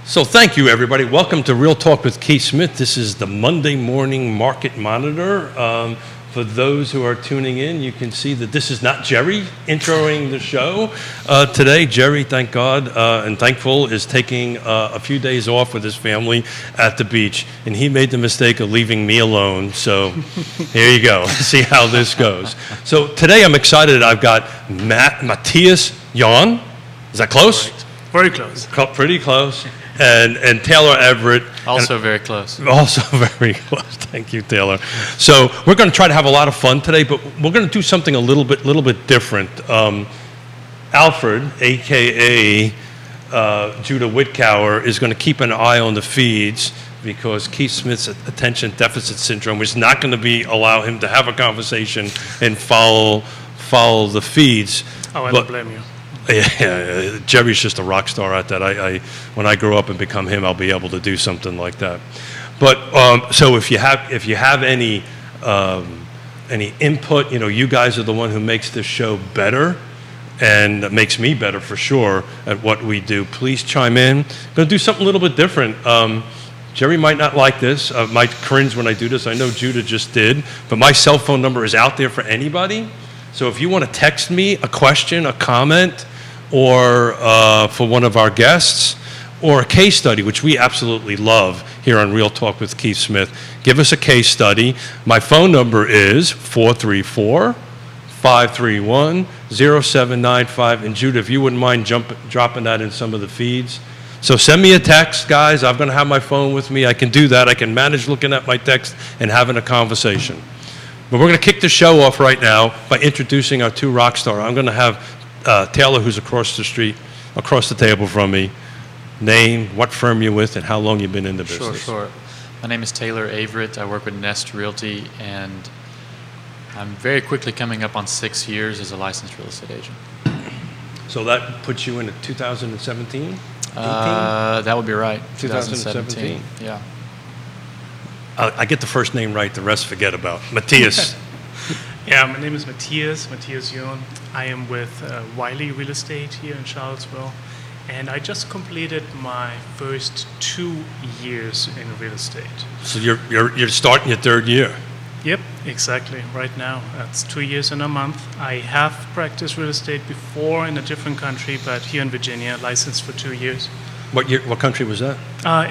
So thank you, everybody. Welcome to Real Talk with Keith Smith. This is the Monday Morning Market Monitor. For those who are tuning in, you can see that this is not Jerry introing the show today. Jerry, thank God, and thankful, is taking a few days off with his family at the beach, and he made the mistake of leaving me alone. So here you go. See how this goes. So today I'm excited. I've got Matthias, Yonna. Is that close? Correct. Very close. Pretty close. And Taylor Averitte. Also very close. Also very close. Thank you, Taylor. So we're going to try to have a lot of fun today, but we're going to do something a little bit different. Alfred, a.k.a. Judah Whitcower, is going to keep an eye on the feeds because Keith Smith's attention deficit syndrome is not going to allow him to have a conversation and follow the feeds. Oh, I don't blame you. Yeah, Jerry's just a rock star at that. When I grow up and become him, I'll be able to do something like that. But so if you have any input, you guys are the one who makes this show better, and makes me better for sure at what we do. Please chime in. I'm going to do something a little bit different. Jerry might not like this. Might cringe when I do this. I know Judah just did, but my cell phone number is out there for anybody. So if you want to text me a question, a comment, or for one of our guests, or a case study, which we absolutely love here on Real Talk with Keith Smith, give us a case study. My phone number is 434-531-0795. And Judah, if you wouldn't mind dropping that in some of the feeds. So send me a text, guys. I'm going to have my phone with me. I can do that. I can manage looking at my text and having a conversation. But we're going to kick the show off right now by introducing our two rock stars. I'm going to have Taylor, who's across the table from me, name, what firm you're with, and how long you've been in the business. Sure. My name is Taylor Averitte. I work with Nest Realty, and I'm very quickly coming up on 6 years as a licensed real estate agent. So that puts you in 2017? That would be right. 2017. Yeah. I get the first name right, the rest forget about. Matthias. Yeah, my name is Matthias Yonna. I am with Wiley Real Estate here in Charlottesville, and I just completed my first 2 years in real estate. So you're starting your third year. Yep, exactly. Right now, that's 2 years and a month. I have practiced real estate before in a different country, but here in Virginia, licensed for 2 years. What country was that?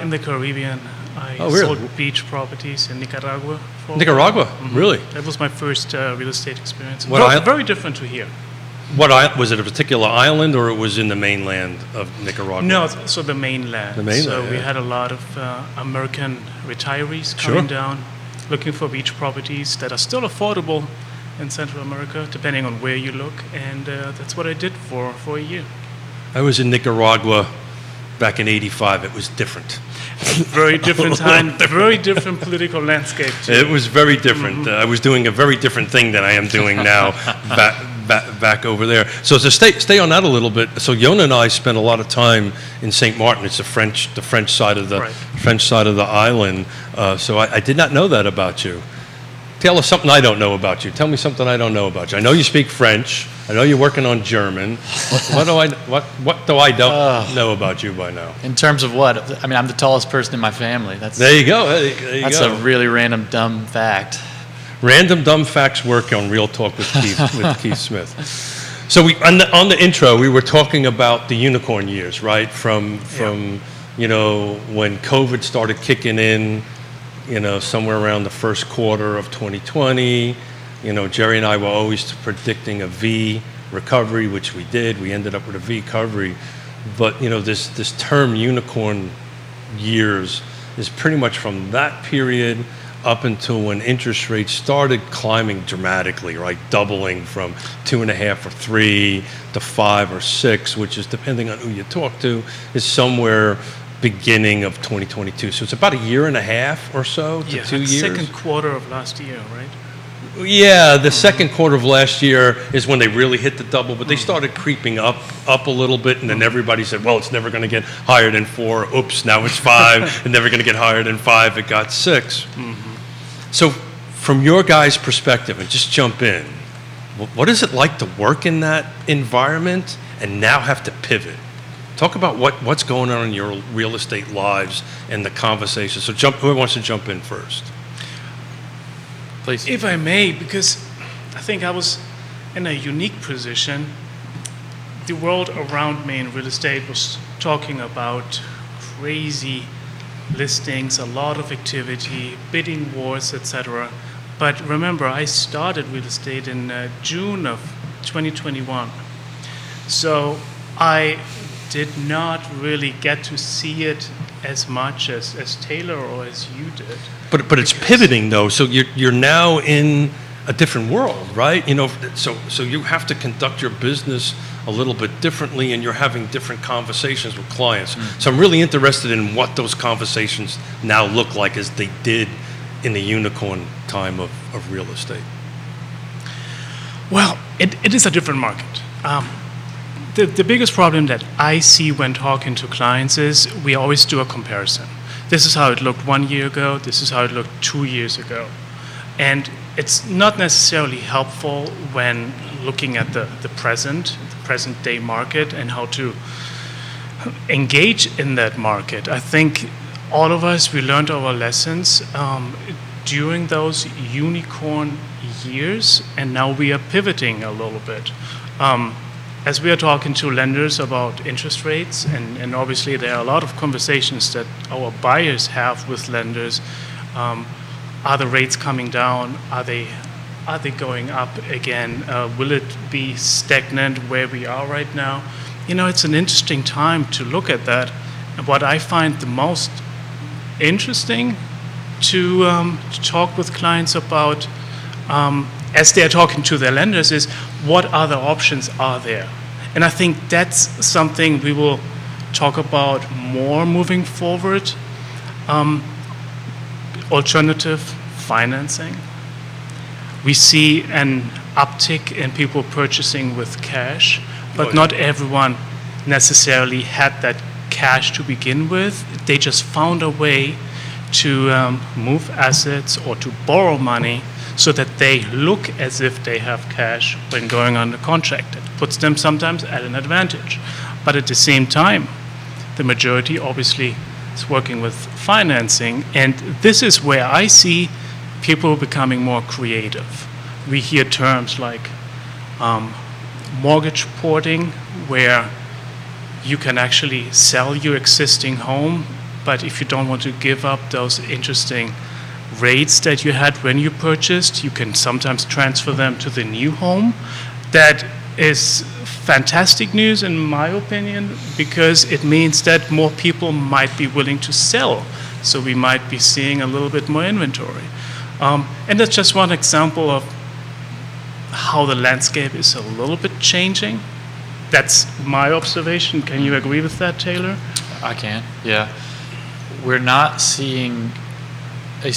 In the Caribbean. I sold beach properties in Nicaragua. Nicaragua? Mm-hmm. Really? That was my first real estate experience. Very different to here. Was it a particular island, or it was in the mainland of Nicaragua? No, so the mainland. So yeah. we had a lot of American retirees coming down, looking for beach properties that are still affordable in Central America, depending on where you look. And that's what I did for a year. I was in Nicaragua back in '85. It was different. Very different time, very different political landscape too. It was very different. Mm-hmm. I was doing a very different thing than I am doing now back over there. So to stay on that a little bit, so Yonna and I spent a lot of time in St. Martin. It's the French side of the island. So I did not know that about you. Tell us something I don't know about you. Tell me something I don't know about you. I know you speak French. I know you're working on German. What do I don't know about you by now? In terms of what? I mean, I'm the tallest person in my family. There you go. That's a really random, dumb fact. Random dumb facts work on Real Talk with Keith Smith. So on the intro, we were talking about the unicorn years, right? From when COVID started kicking in, somewhere around the first quarter of 2020. Jerry and I were always predicting a V recovery, which we did. We ended up with a V recovery. But, this term unicorn years is pretty much from that period up until when interest rates started climbing dramatically, right? Doubling from 2.5 or 3 to 5 or 6, which is, depending on who you talk to, is somewhere beginning of 2022. So it's about a year and a half or so to 2 years. Second quarter of last year, right? Yeah, the second quarter of last year is when they really hit the double, but they started creeping up a little bit, and then everybody said, well, it's never going to get higher than 4. Oops, now it's 5, and never going to get higher than 5. It got 6. So from your guys' perspective, and just jump in, what is it like to work in that environment and now have to pivot? Talk about what's going on in your real estate lives and the conversation. So whoever wants to jump in first? Please. If I may, because I think I was in a unique position. The world around me in real estate was talking about crazy listings, a lot of activity, bidding wars, etc. But remember, I started real estate in June of 2021. So I did not really get to see it as much as Taylor or as you did. But it's pivoting though, so you're now in a different world, right? You know, so you have to conduct your business a little bit differently, and you're having different conversations with clients. So I'm really interested in what those conversations now look like as they did in the unicorn time of real estate. Well, it is a different market. The biggest problem that I see when talking to clients is we always do a comparison. This is how it looked 1 year ago, this is how it looked 2 years ago. And it's not necessarily helpful when looking at the present day market and how to engage in that market. I think all of us, we learned our lessons during those unicorn years, and now we are pivoting a little bit. As we are talking to lenders about interest rates, and obviously there are a lot of conversations that our buyers have with lenders. Are the rates coming down? Are they going up again? Will it be stagnant where we are right now? You know, it's an interesting time to look at that. And what I find the most interesting to talk with clients about as they're talking to their lenders is what other options are there. And I think that's something we will talk about more moving forward. Alternative financing. We see an uptick in people purchasing with cash, but not everyone necessarily had that cash to begin with. They just found a way to move assets or to borrow money so that they look as if they have cash when going under contract. It puts them sometimes at an advantage. But at the same time, the majority obviously is working with financing, and this is where I see people becoming more creative. We hear terms like mortgage porting, where you can actually sell your existing home, but if you don't want to give up those interesting rates that you had when you purchased, you can sometimes transfer them to the new home. That is fantastic news in my opinion, because it means that more people might be willing to sell. So we might be seeing a little bit more inventory. And that's just one example of how the landscape is a little bit changing. That's my observation. Can you agree with that, Taylor? I can, yeah. We're not seeing a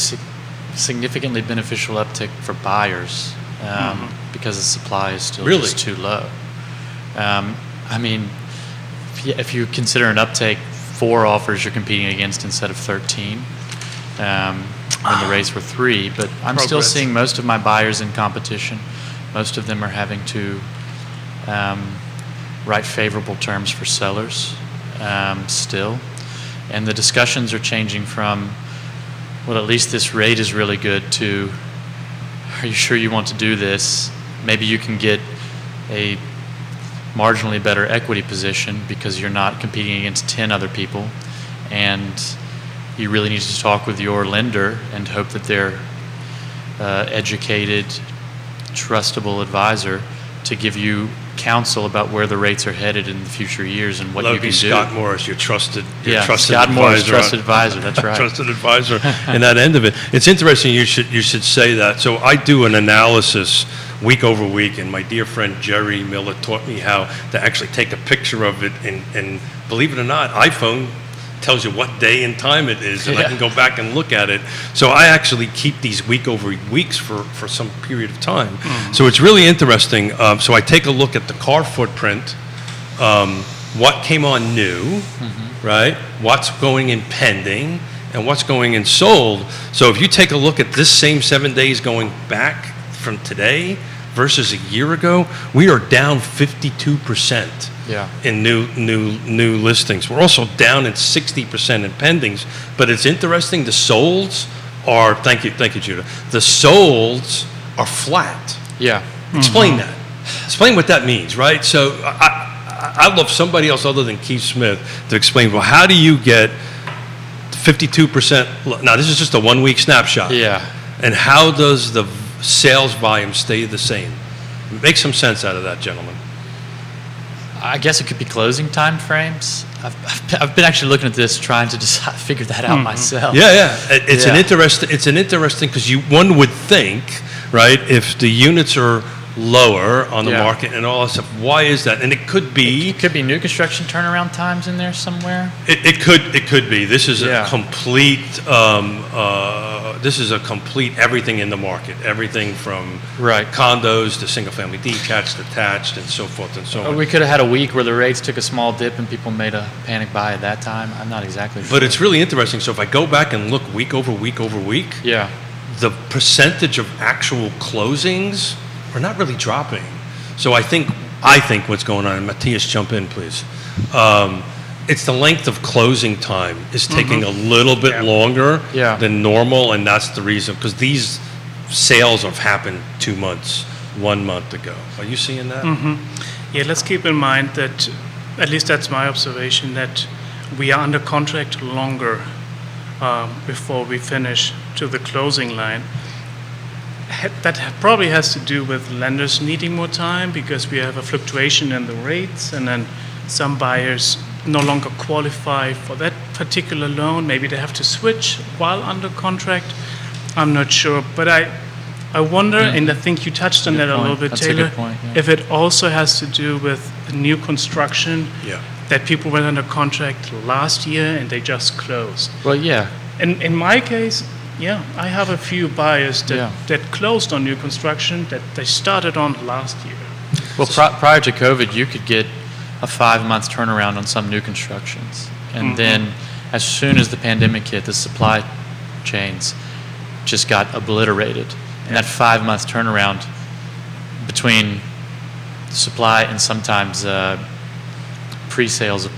significantly beneficial uptick for buyers because the supply is still just too low. I mean, if you consider an uptake, 4 offers you're competing against instead of 13, when the rates were 3. But I'm still seeing most of my buyers in competition. Most of them are having to write favorable terms for sellers still. And the discussions are changing from, well, at least this rate is really good, to, are you sure you want to do this? Maybe you can get a marginally better equity position because you're not competing against 10 other people, and you really need to talk with your lender and hope that they're educated, trustable advisor to give you counsel about where the rates are headed in the future years and what you can do. Scott Morris, your trusted Scott advisor. Morris, trusted advisor. That's right. Trusted advisor, and that end of it. It's interesting. You should say that. So I do an analysis week over week, and my dear friend Jerry Miller taught me how to actually take a picture of it, and believe it or not, iPhone tells you what day and time it is, and I Yeah. can go back and look at it. So I actually keep these week over weeks for some period of time. So it's really interesting. So I take a look at the car footprint, what came on new, right? What's going in pending, and what's going in sold. So if you take a look at this same 7 days going back from today versus a year ago, we are down 52% Yeah. in new listings. We're also down in 60% in pendings. But it's interesting, the solds are, thank you, Judah. The solds are flat. Yeah. Explain that. Explain what that means, right? So I'd love somebody else other than Keith Smith to explain, well, how do you get 52%? Now, this is just a 1 week snapshot. Yeah. And how does the sales volume stay the same? Make some sense out of that, gentlemen. I guess it could be closing time frames. I've been actually looking at this, trying to figure that out myself. Yeah. It's Yeah. an interesting because one would think, right, if the units are lower on the Yeah. market and all that stuff, why is that? And it could be. It could be new construction turnaround times in there somewhere. It could be. This is Yeah. a complete. This is a complete everything in the market. Everything from Right. condos to single family detached, attached, and so forth and so on. We could have had a week where the rates took a small dip and people made a panic buy at that time. I'm not exactly sure. But it's really interesting. So if I go back and look week over week over week, Yeah. the percentage of actual closings are not really dropping. So I think what's going on, and Matthias, jump in, please. It's the length of closing time is taking a little bit longer Yeah. than normal, and that's the reason, because these sales have happened 2 months, 1 month ago. Are you seeing that? Yeah, let's keep in mind that, at least that's my observation, that we are under contract longer before we finish to the closing line. That probably has to do with lenders needing more time because we have a fluctuation in the rates, and then some buyers no longer qualify for that particular loan. Maybe they have to switch while under contract. I'm not sure, but I wonder, and I think you touched on Good that a little point. bit, That's a Taylor, good point, yeah. if it also has to do with new construction, Yeah. that people went under contract last year and they just closed. Well, yeah. In my case, yeah, I have a few buyers Yeah. that closed on new construction that they started on last year. Well, prior to COVID, you could get a 5-month turnaround on some new constructions. And then as soon as the pandemic hit, the supply chains just got obliterated. And that 5-month turnaround between supply and sometimes pre-sales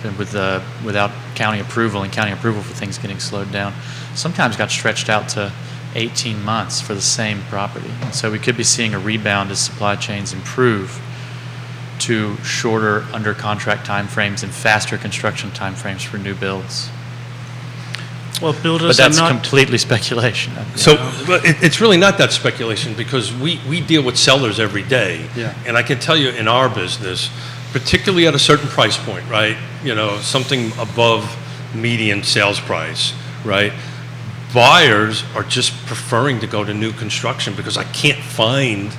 without county approval and county approval for things getting slowed down sometimes got stretched out to 18 months for the same property. And so we could be seeing a rebound as supply chains improve to shorter under contract timeframes and faster construction timeframes for new builds. Well, But builders that's are not. completely speculation. So but it's really not that speculation because we deal with sellers every day. Yeah. And I can tell you in our business, particularly at a certain price point, right? You know, something above median sales price, right? Buyers are just preferring to go to new construction because I can't find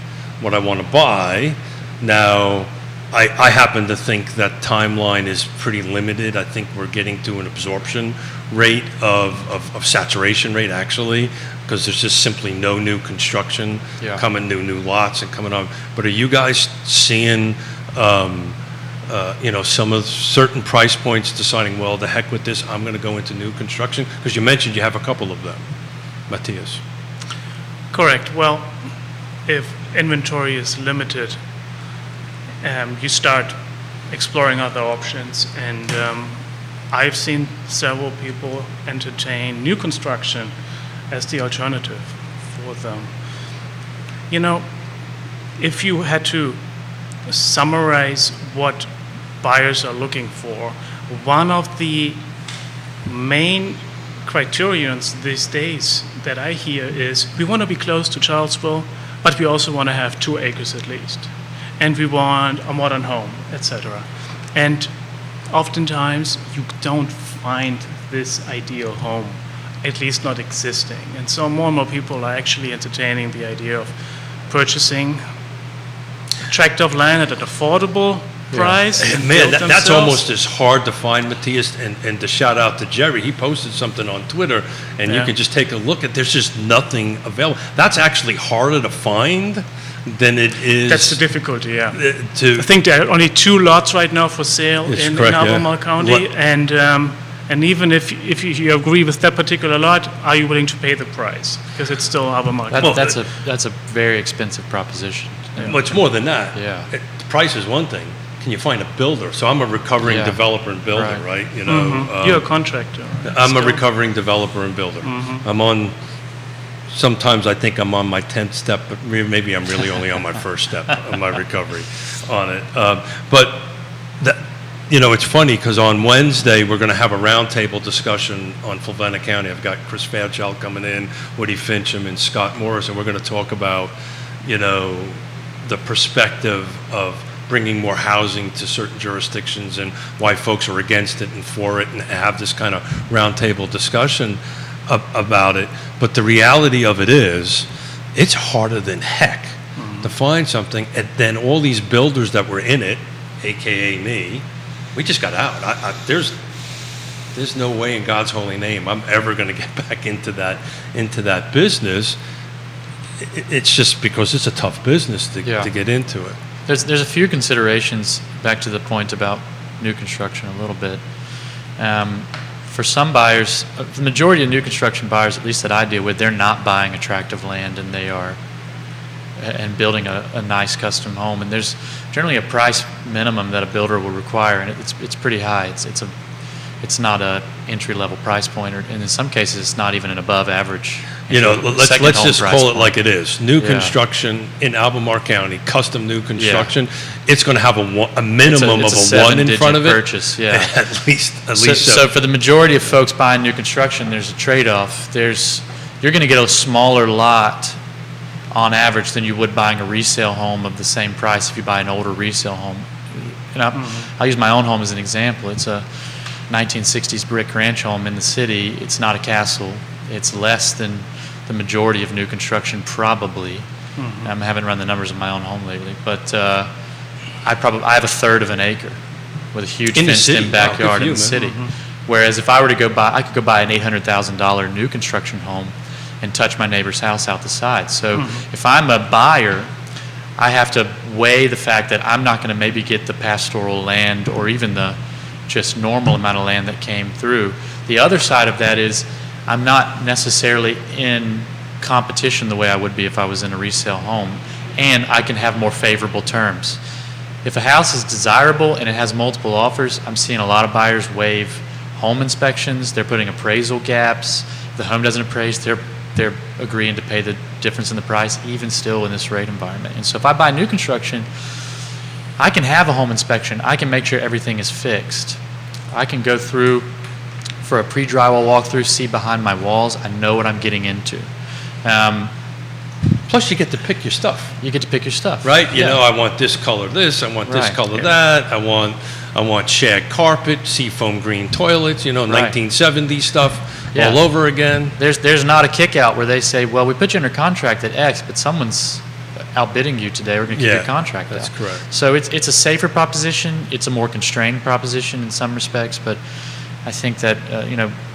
what I want to buy. Now, I happen to think that timeline is pretty limited. I think we're getting to an absorption rate of saturation rate, actually, because there's just simply no new construction coming, new lots and coming on. But are you guys seeing, some of certain price points deciding, well, the heck with this, I'm going to go into new construction? Because you mentioned you have a couple of them, Matthias. Correct. Well, if inventory is limited, you start exploring other options, and I've seen several people entertain new construction as the alternative for them. You know, if you had to summarize what buyers are looking for, one of the main criterions these days that I hear is we want to be close to Charlottesville, but we also want to have 2 acres at least. And we want a modern home, etc. And oftentimes you don't find this ideal home, at least not existing. And so more and more people are actually entertaining the idea of purchasing a tract of land at an affordable price. And Man, build that's themselves. almost as hard to find, Matthias, and to shout out to Jerry. He posted something on Twitter, and you Yeah. can just take a look at. There's just nothing available. That's actually harder to find than it is. That's the difficulty, yeah. To I think there are only 2 lots right now for sale It's in correct, yeah. Albemarle County, and even if you agree with that particular lot, are you willing to pay the price? Because it's still Albemarle County. That's a very expensive proposition. much more than that. Yeah. The price is one thing. Can you find a builder? So I'm a recovering Yeah. developer and builder, right? You know, You're a contractor. I'm a still. recovering developer and builder. I'm on. Sometimes I think I'm on my 10th step, but maybe I'm really only on my first step of my recovery on it. But that, it's funny because on Wednesday we're going to have a roundtable discussion on Fulvena County. I've got Chris Fairchild coming in, Woody Fincham, and Scott Morris, and we're going to talk about, the perspective of bringing more housing to certain jurisdictions and why folks are against it and for it, and have this kind of roundtable discussion about it. But the reality of it is, it's harder than heck to find something. And then all these builders that were in it, AKA me, we just got out. There's no way in God's holy name I'm ever going to get back into that business. It's just because it's a tough business to get into it. There's a few considerations, back to the point about new construction a little bit. For some buyers, the majority of new construction buyers, at least that I deal with, they're not buying a tract of land and building a nice custom home. And there's generally a price minimum that a builder will require, and it's pretty high. It's not a entry-level price point, and in some cases, it's not even an above-average. Let's just call it point. like it is. New construction in Albemarle County, custom new construction. Yeah. It's going to have a minimum it's of a 1 in front of it. Purchase, yeah. At least. So for the majority of folks buying new construction, there's a trade-off. You're going to get a smaller lot on average than you would buying a resale home of the same price if you buy an older resale home. And I'll use my own home as an example. It's a 1960s brick ranch home in the city. It's not a castle. It's less than the majority of new construction, probably. I haven't run the numbers of my own home lately, but I have a third of an acre with a huge fenced-in backyard in the city. Whereas if I were to go buy, I could go buy an $800,000 new construction home and touch my neighbor's house out the side. So if I'm a buyer, I have to weigh the fact that I'm not going to maybe get the pastoral land or even the just normal amount of land that came through. The other side of that is I'm not necessarily in competition the way I would be if I was in a resale home, and I can have more favorable terms. If a house is desirable and it has multiple offers, I'm seeing a lot of buyers waive home inspections. They're putting appraisal gaps. If the home doesn't appraise, they're agreeing to pay the difference in the price, even still in this rate environment. And so if I buy new construction, I can have a home inspection. I can make sure everything is fixed. I can go through for a pre-drywall walkthrough, see behind my walls. I know what I'm getting into. Plus, you get to pick your stuff. You get to pick your stuff, right? I want this color, this. I want this color, that. I want shag carpet, seafoam green toilets. 1970s stuff all over again. There's not a kick out where they say, well, we put you under contract at X, but someone's outbidding you today. We're going to keep your contract. That's correct. So it's a safer proposition. It's a more constrained proposition in some respects, but I think that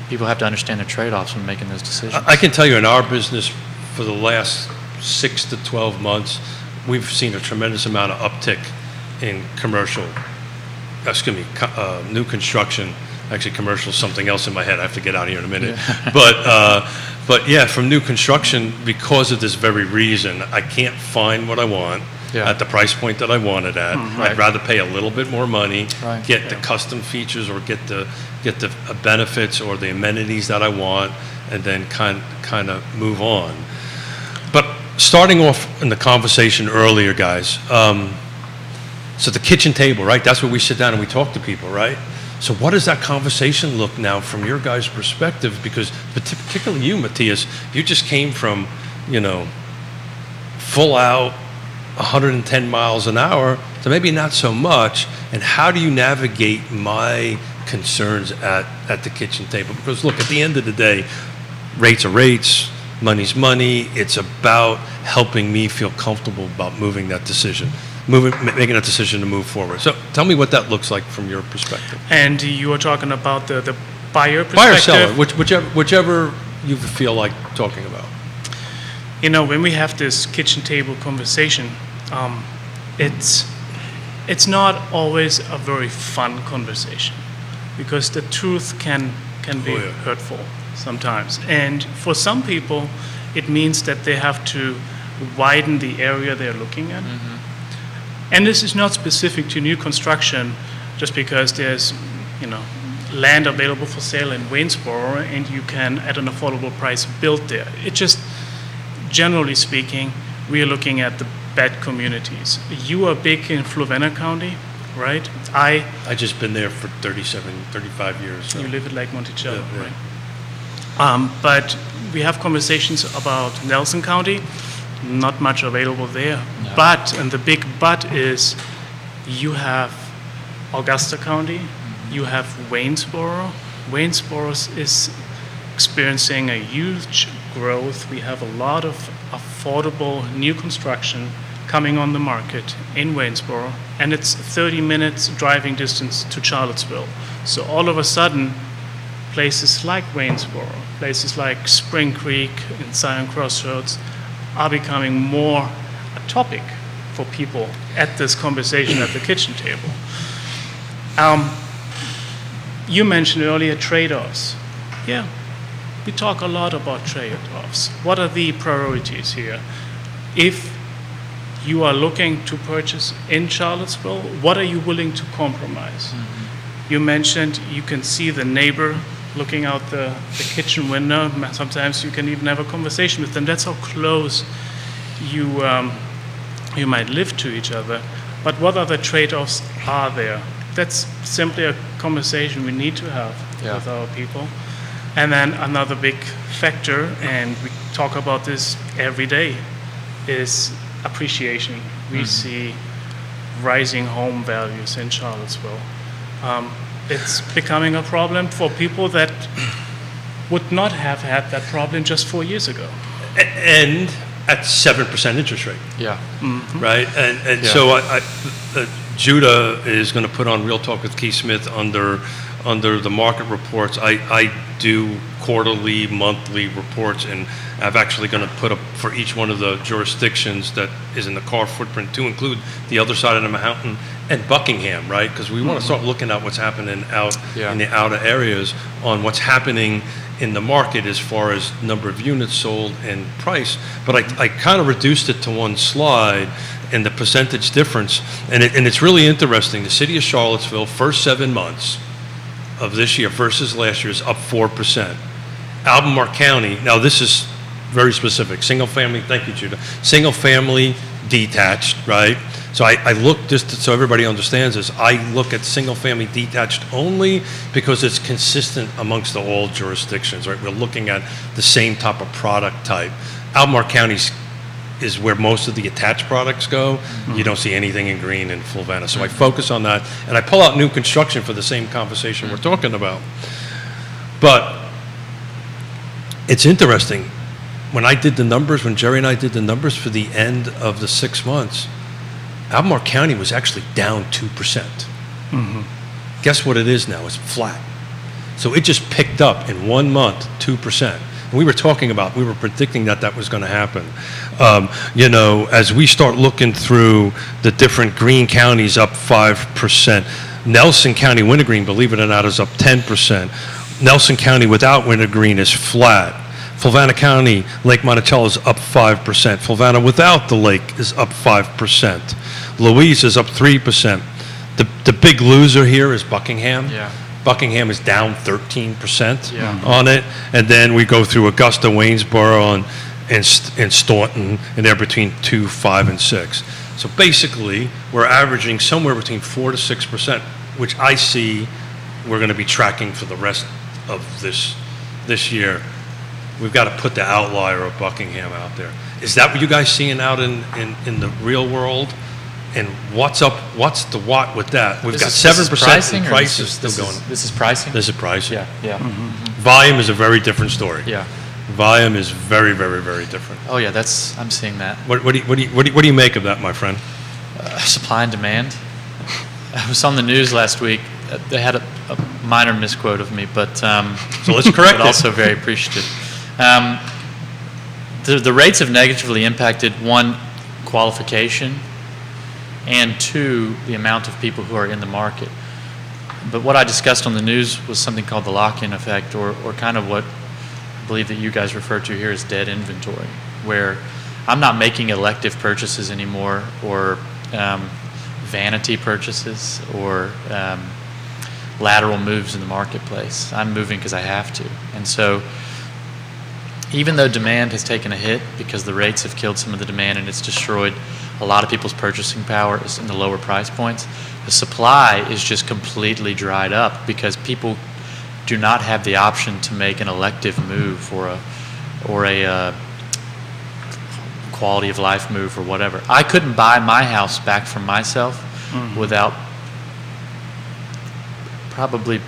people have to understand their trade-offs when making those decisions. I can tell you, in our business, for the last 6 to 12 months, we've seen a tremendous amount of uptick in new construction. Actually, commercial is something else in my head. I have to get out of here in a minute. Yeah. But yeah, from new construction, because of this very reason, I can't find what I want at the price point that I want it at. I'd rather pay a little bit more money, get the custom features, or get the benefits or the amenities that I want, and then kind of move on. But starting off in the conversation earlier, guys, so the kitchen table, right? That's where we sit down and we talk to people, right? So what does that conversation look now from your guys' perspective? Because particularly you, Matthias, you just came from, full out 110 miles an hour to maybe not so much. And how do you navigate my concerns at the kitchen table? Because look, at the end of the day, rates are rates, money's money. It's about helping me feel comfortable about moving that decision. making a decision to move forward. So tell me what that looks like from your perspective. And you are talking about the buyer perspective? Buyer, seller, whichever you feel like talking about. You know, when we have this kitchen table conversation, it's not always a very fun conversation because the truth can be hurtful sometimes. And for some people, it means that they have to widen the area they're looking at. And this is not specific to new construction just because there's, land available for sale in Waynesboro and you can, at an affordable price, build there. It just, generally speaking, we are looking at the bad communities. You are big in Fluvanna County, right? I just been there for 35 years. So. You live at Lake Monticello, Yeah. right? But we have conversations about Nelson County, not much available there. No. But, and the big but is, you have Augusta County, you have Waynesboro. Waynesboro is experiencing a huge growth. We have a lot of affordable new construction coming on the market in Waynesboro, and it's 30 minutes driving distance to Charlottesville. So all of a sudden, places like Waynesboro, places like Spring Creek and Zion Crossroads are becoming more a topic for people at this conversation at the kitchen table. You mentioned earlier trade-offs. Yeah, we talk a lot about trade-offs. What are the priorities here? If you are looking to purchase in Charlottesville, what are you willing to compromise? You mentioned you can see the neighbor looking out the kitchen window. Sometimes you can even have a conversation with them. That's how close you might live to each other. But what other trade-offs are there? That's simply a conversation we need to have with our people. And then another big factor, and we talk about this every day, is appreciation. We see rising home values in Charlottesville. It's becoming a problem for people that would not have had that problem just 4 years ago. And at 7% interest rate. Yeah. Right? And so Judah is going to put on Real Talk with Keith Smith under the market reports. I do quarterly, monthly reports, and I'm actually going to put up for each one of the jurisdictions that is in the car footprint to include the other side of the mountain and Buckingham, right? Because we want to start looking at what's happening out in the outer areas on what's happening in the market as far as number of units sold and price. But I kind of reduced it to one slide and the percentage difference. And it's really interesting. The city of Charlottesville, first 7 months of this year versus last year, is up 4%. Albemarle County, now this is very specific, single family, thank you, Judah, single family detached, right? So I look, just so everybody understands this, I look at single family detached only because it's consistent amongst all jurisdictions, right? We're looking at the same type of product type. Albemarle County is where most of the attached products go. You don't see anything in green in Fluvanna. So I focus on that, and I pull out new construction for the same conversation we're talking about. But it's interesting. When I did the numbers, when Jerry and I did the numbers for the end of the 6 months, Albemarle County was actually down 2%. Guess what it is now? It's flat. So it just picked up in 1 month, 2%. And we were predicting that was going to happen. As we start looking through the different green counties, up 5%. Nelson County Wintergreen, believe it or not, is up 10%. Nelson County without Wintergreen is flat. Fluvanna County, Lake Monticello is up 5%. Fluvanna without the lake is up 5%. Louise is up 3%. The big loser here is Buckingham. Yeah. Buckingham is down 13% on it. And then we go through Augusta, Waynesboro, and Staunton, and they're between 2, 5, and 6. So basically, we're averaging somewhere between 4 to 6%, which I see we're going to be tracking for the rest of this year. We've got to put the outlier of Buckingham out there. Is that what you guys seeing out in the real world? And what's the what with that? We've got 7% in prices still going. This is pricing? This is pricing. Yeah. Volume is a very different story. Yeah. Volume is very, very, very different. Oh yeah, I'm seeing that. What do you make of that, my friend? Supply and demand. I was on the news last week. They had a minor misquote of me, but So let's correct but it. also very appreciative. The rates have negatively impacted, one, qualification, and two, the amount of people who are in the market. But what I discussed on the news was something called the lock-in effect, or kind of what I believe that you guys refer to here as dead inventory, where I'm not making elective purchases anymore, or vanity purchases, or lateral moves in the marketplace. I'm moving because I have to. And so even though demand has taken a hit because the rates have killed some of the demand and it's destroyed a lot of people's purchasing power in the lower price points, the supply is just completely dried up because people do not have the option to make an elective move or a quality of life move or whatever. I couldn't buy my house back from myself without probably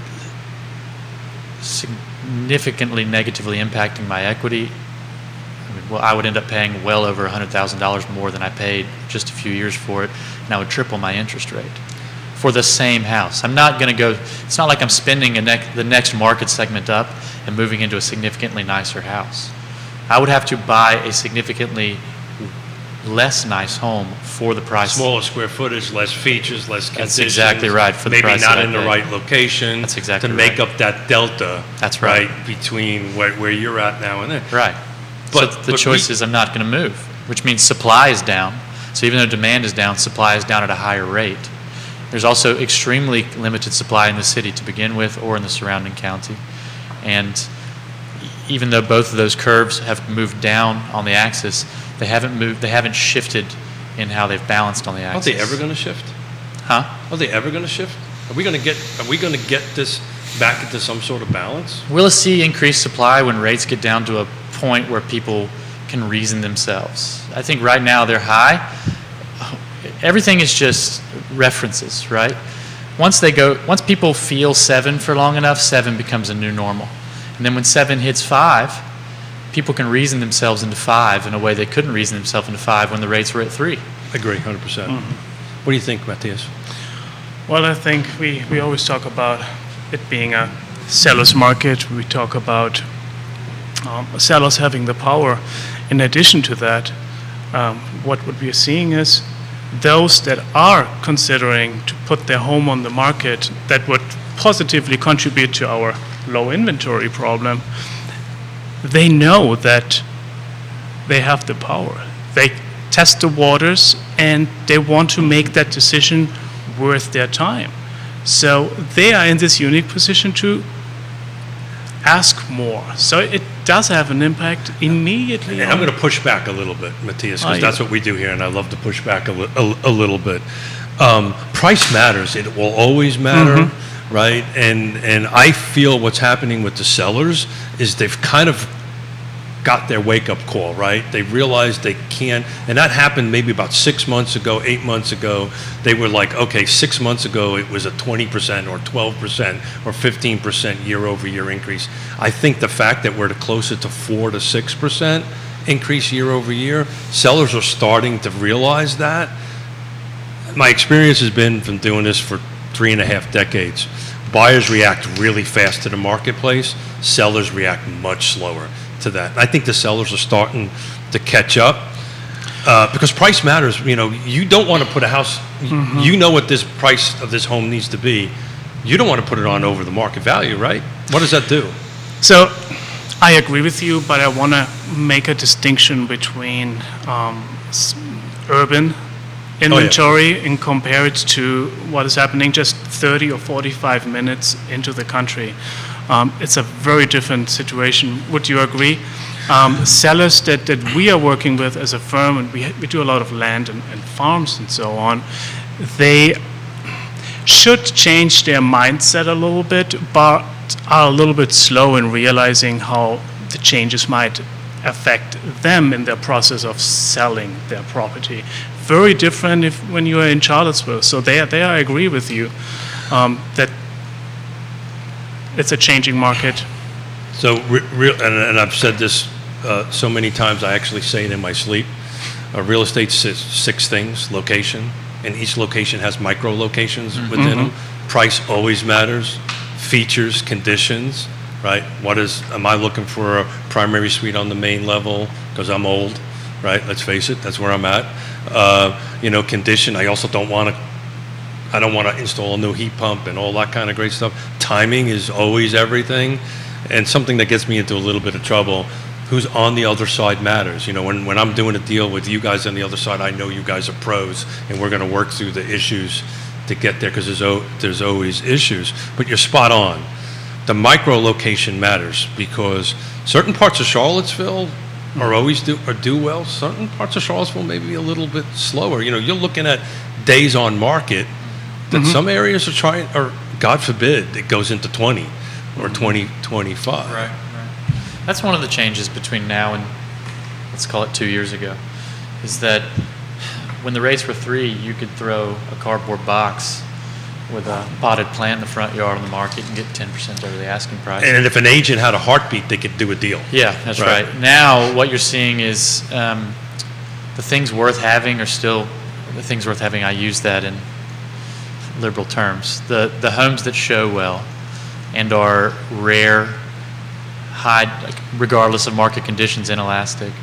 significantly negatively impacting my equity. I would end up paying well over $100,000 more than I paid just a few years for it, and I would triple my interest rate for the same house. I'm not going to go, it's not like I'm spending the next market segment up and moving into a significantly nicer house. I would have to buy a significantly less nice home for the price. Smaller square footage, less features, less conditions. That's exactly right. For the maybe price not that I in the paid. right location. That's exactly to right. make up that delta. That's right. Between where you're at now and then. Right. But so the choice is I'm not going to move, which means supply is down. So even though demand is down, supply is down at a higher rate. There's also extremely limited supply in the city to begin with, or in the surrounding county. And even though both of those curves have moved down on the axis, they haven't shifted in how they've balanced on the axis. Are they ever going to shift? Huh? Are they ever going to shift? Are we going to get this back into some sort of balance? We'll see increased supply when rates get down to a point where people can reason themselves. I think right now they're high. Everything is just references, right? Once people feel 7 for long enough, 7 becomes a new normal. And then when 7 hits 5, people can reason themselves into 5 in a way they couldn't reason themselves into 5 when the rates were at 3. Agree, 100%. What do you think, Matthias? Well, I think we always talk about it being a seller's market. We talk about sellers having the power. In addition to that, what we are seeing is those that are considering to put their home on the market that would positively contribute to our low inventory problem, they know that they have the power. They test the waters and they want to make that decision worth their time. So they are in this unique position to ask more. So it does have an impact immediately. And I'm going to push back a little bit, Matthias, because that's what we do here, and I love to push back a little bit. Price matters. It will always matter, right? And I feel what's happening with the sellers is they've kind of got their wake-up call, right? They realized they can't, and that happened maybe about 6 months ago, 8 months ago. They were like, okay, 6 months ago it was a 20% or 12% or 15% year-over-year increase. I think the fact that we're closer to 4 to 6% increase year-over-year, sellers are starting to realize that. My experience has been from doing this for 3.5 decades. Buyers react really fast to the marketplace. Sellers react much slower to that. I think the sellers are starting to catch up because price matters. You know, you don't want to put a house, you know what this price of this home needs to be. You don't want to put it on over the market value, right? What does that do? So I agree with you, but I want to make a distinction between urban inventory and compare it to what is happening just 30 or 45 minutes into the country. It's a very different situation. Would you agree? Sellers that we are working with as a firm, and we do a lot of land and farms and so on, they should change their mindset a little bit, but are a little bit slow in realizing how the changes might affect them in their process of selling their property. Very different when you are in Charlottesville. So there I agree with you that it's a changing market. So, and I've said this so many times, I actually say it in my sleep. Real estate's 6 things: location, and each location has micro locations within them. Price always matters. Features, conditions, right? Am I looking for a primary suite on the main level because I'm old, right? Let's face it, that's where I'm at. Condition. I also don't want to install a new heat pump and all that kind of great stuff. Timing is always everything, and something that gets me into a little bit of trouble. Who's on the other side matters. When I'm doing a deal with you guys on the other side, I know you guys are pros, and we're going to work through the issues to get there, because there's always issues. But you're spot on. The micro location matters, because certain parts of Charlottesville do well. Certain parts of Charlottesville may be a little bit slower. You're looking at days on market that some areas are trying, or God forbid, it goes into 20 or 2025. Right. That's one of the changes between now and, let's call it 2 years ago, is that when the rates were 3, you could throw a cardboard box with a potted plant in the front yard on the market and get 10% over the asking price. And if an agent had a heartbeat, they could do a deal. Yeah, that's right. Now what you're seeing is the things worth having are still the things worth having. I use that in liberal terms. The homes that show well and are rare, high, regardless of market conditions, inelastic,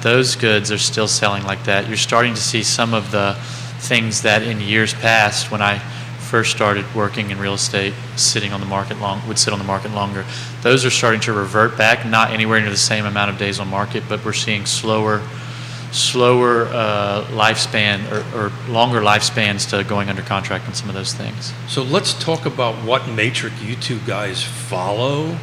those goods are still selling like that. You're starting to see some of the things that in years past, when I first started working in real estate, would sit on the market longer. Those are starting to revert back, not anywhere near the same amount of days on market, but we're seeing slower lifespan or longer lifespans to going under contract on some of those things. So let's talk about what matrix you two guys follow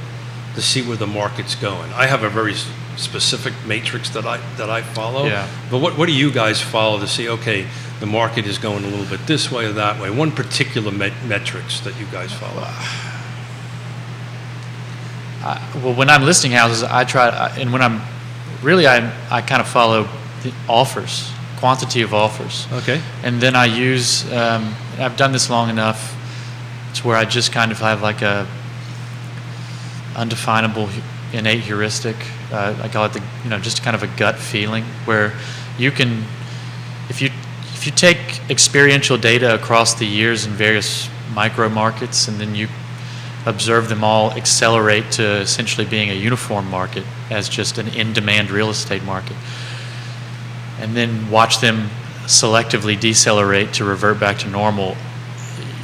to see where the market's going. I have a very specific matrix that I follow. Yeah. But what do you guys follow to see, okay, the market is going a little bit this way or that way? One particular metrics that you guys follow. Well, when I'm listing houses, I kind of follow the offers, quantity of offers. Okay. And then I use, I've done this long enough to where I just kind of have like a undefinable innate heuristic. I call it just kind of a gut feeling, where you can, if you take experiential data across the years in various micro markets, and then you observe them all accelerate to essentially being a uniform market as just an in-demand real estate market, and then watch them selectively decelerate to revert back to normal,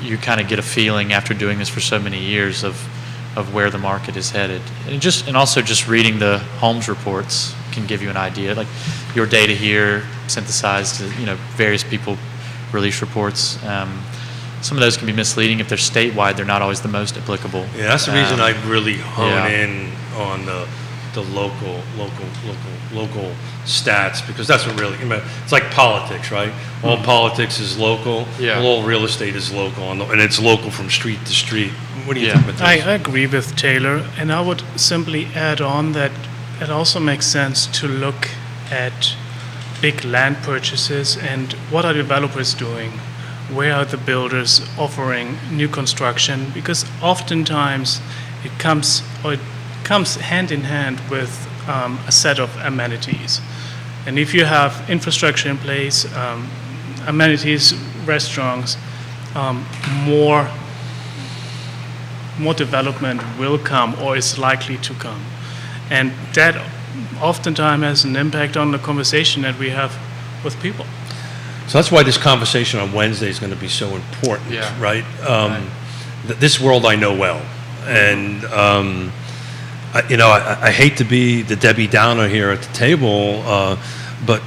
you kind of get a feeling after doing this for so many years of where the market is headed. And also just reading the Holmes reports can give you an idea. Like your data here, synthesized, various people release reports. Some of those can be misleading. If they're statewide, they're not always the most applicable. Yeah, that's the reason I really hone in on the local stats, because that's what really, it's like politics, right? All politics is local. Yeah. All real estate is local, and it's local from street to street. What do you think, Matthias? I agree with Taylor, and I would simply add on that it also makes sense to look at big land purchases and what are developers doing? Where are the builders offering new construction? Because oftentimes it comes hand in hand with a set of amenities. And if you have infrastructure in place, amenities, restaurants, more development will come or is likely to come. And that oftentimes has an impact on the conversation that we have with people. So that's why this conversation on Wednesday is going to be so important, right? This world I know well. And, I hate to be the Debbie Downer here at the table, but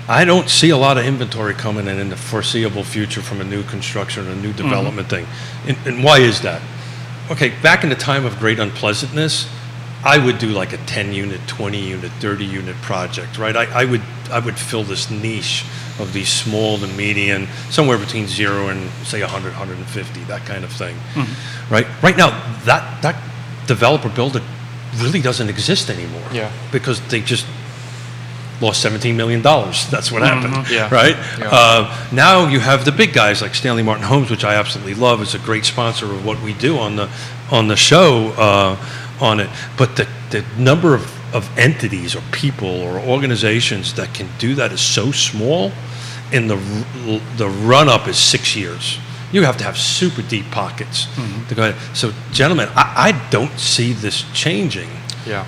I don't see a lot of inventory coming in the foreseeable future from a new construction or a new development thing. And why is that? Okay, back in the time of great unpleasantness, I would do like a 10-unit, 20-unit, 30-unit project, right? I would fill this niche of these small to medium, somewhere between 0 and say 100, 150, that kind of thing, right? Right now, that developer builder really doesn't exist anymore, because they just lost $17 million. That's what happened, right? Yeah. Now you have the big guys like Stanley Martin Homes, which I absolutely love. It's a great sponsor of what we do on the show on it. But the number of entities or people or organizations that can do that is so small in the run-up is 6 years. You have to have super deep pockets to go ahead. So, gentlemen, I don't see this changing. Yeah.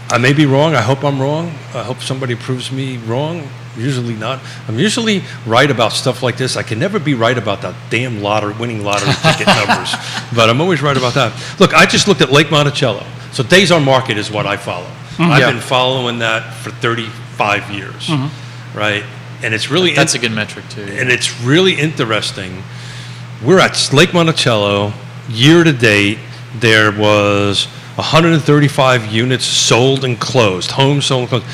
I may be wrong. I hope I'm wrong. I hope somebody proves me wrong. Usually not. I'm usually right about stuff like this. I can never be right about that damn winning lottery ticket numbers, but I'm always right about that. Look, I just looked at Lake Monticello. So days on market is what I follow. I've been following that for 35 years, right? And it's really that's a good metric too. And it's really interesting. We're at Lake Monticello year to date. There was 135 units sold and closed. Homes sold and closed.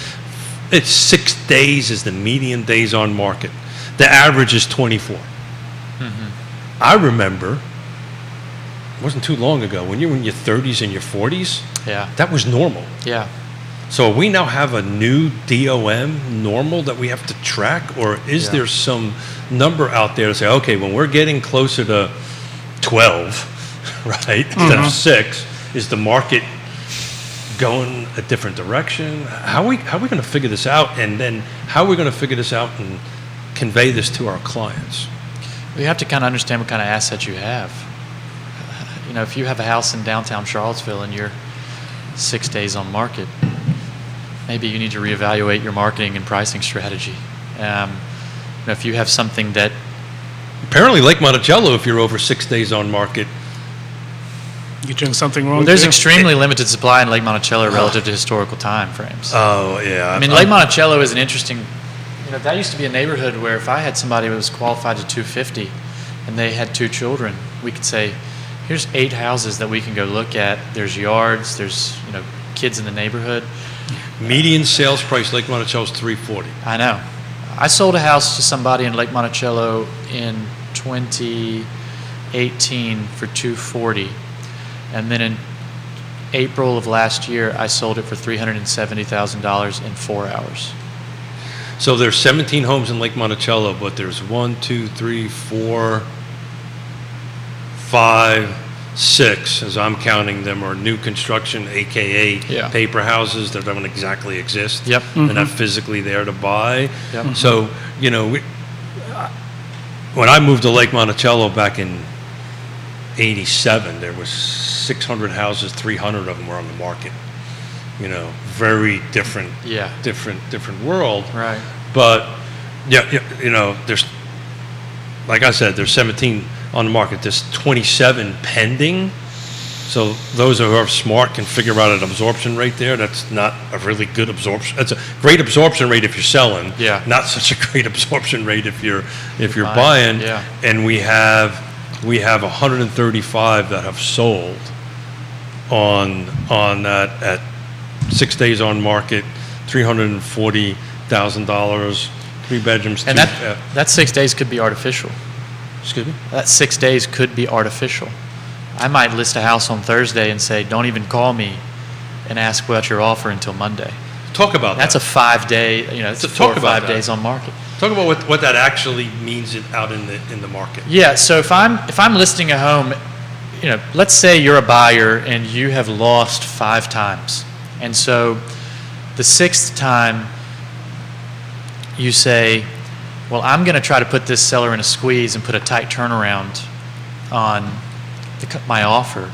It's 6 days is the median days on market. The average is 24. I remember, it wasn't too long ago, when you were in your 30s and your 40s, that was normal. Yeah. So we now have a new DOM normal that we have to track, or is there some number out there to say, okay, when we're getting closer to 12, right, instead of 6, is the market going a different direction? How are we going to figure this out? And then how are we going to figure this out and convey this to our clients? We have to kind of understand what kind of assets you have. You know, if you have a house in downtown Charlottesville and you're 6 days on market, maybe you need to reevaluate your marketing and pricing strategy. You know, if you have something that... Apparently Lake Monticello, if you're over 6 days on market, you're doing something wrong. Well, there's extremely limited supply in Lake Monticello relative to historical time frames. Oh, yeah. I mean, Lake Monticello is an interesting, you know, that used to be a neighborhood where if I had somebody who was qualified to 250 and they had 2 children, we could say, here's 8 houses that we can go look at. There's yards, there's, you know, kids in the neighborhood. Median sales price Lake Monticello is $340. I know. I sold a house to somebody in Lake Monticello in 2018 for $240. And then in April of last year, I sold it for $370,000 in 4 hours. So there's 17 homes in Lake Monticello, but there's 1, 2, 3, 4, 5, 6, as I'm counting them, are new construction, AKA paper houses that don't exactly exist. Yep. They're not physically there to buy. Yep. So, you know, when I moved to Lake Monticello back in 87, there was 600 houses, 300 of them were on the market. You know, very different world. Right. But you know, there's, like I said, there's 17 on the market. There's 27 pending. So those who are smart can figure out an absorption rate there. That's not a really good absorption. That's a great absorption rate if you're selling. Yeah. Not such a great absorption rate if you're buying. Yeah. And we have 135 that have sold on that at 6 days on market, $340,000, 3 bedrooms. And that 6 days could be artificial. Excuse me? That 6 days could be artificial. I might list a house on Thursday and say, don't even call me and ask about your offer until Monday. Talk about That's that. a 5 day, you know, it's 4 or 5 days on market. Talk about what that actually means out in the market. Yeah, so if I'm listing a home, you know, let's say you're a buyer and you have lost 5 times. And so the 6th time you say, well, I'm going to try to put this seller in a squeeze and put a tight turnaround on my offer.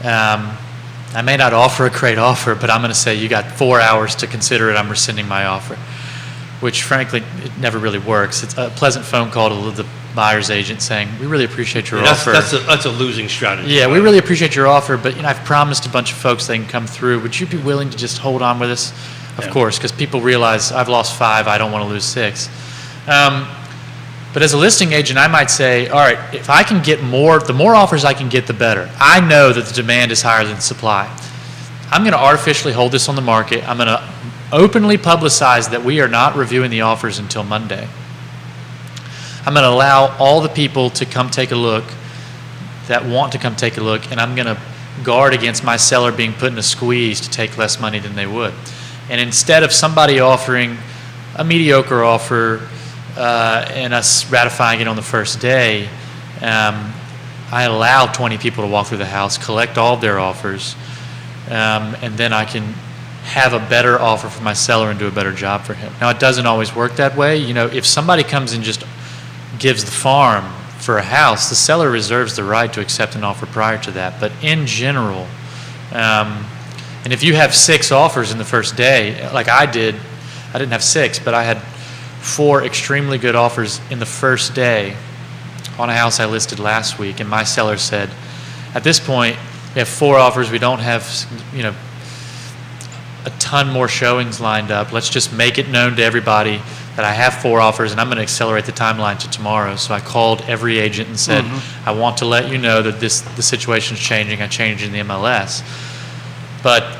I may not offer a great offer, but I'm going to say you got 4 hours to consider it. I'm rescinding my offer, which frankly, it never really works. It's a pleasant phone call to the buyer's agent saying, we really appreciate your offer. That's a losing strategy. Yeah, we really appreciate your offer, but you know, I've promised a bunch of folks they can come through. Would you be willing to just hold on with us? Of course, because people realize I've lost 5, I don't want to lose 6. But as a listing agent, I might say, all right, if I can get more, the more offers I can get, the better. I know that the demand is higher than the supply. I'm going to artificially hold this on the market. I'm going to openly publicize that we are not reviewing the offers until Monday. I'm going to allow all the people to come take a look that want to come take a look, and I'm going to guard against my seller being put in a squeeze to take less money than they would. And instead of somebody offering a mediocre offer and us ratifying it on the first day, I allow 20 people to walk through the house, collect all of their offers, and then I can have a better offer for my seller and do a better job for him. Now, it doesn't always work that way. If somebody comes and just gives the farm for a house, the seller reserves the right to accept an offer prior to that. But in general, and if you have 6 offers in the first day, like I didn't have 6, but I had 4 extremely good offers in the first day on a house I listed last week, and my seller said, at this point, we have 4 offers. We don't have, a ton more showings lined up. Let's just make it known to everybody that I have 4 offers, and I'm going to accelerate the timeline to tomorrow. So I called every agent and said, I want to let you know that the situation's changing. I changed in the MLS. But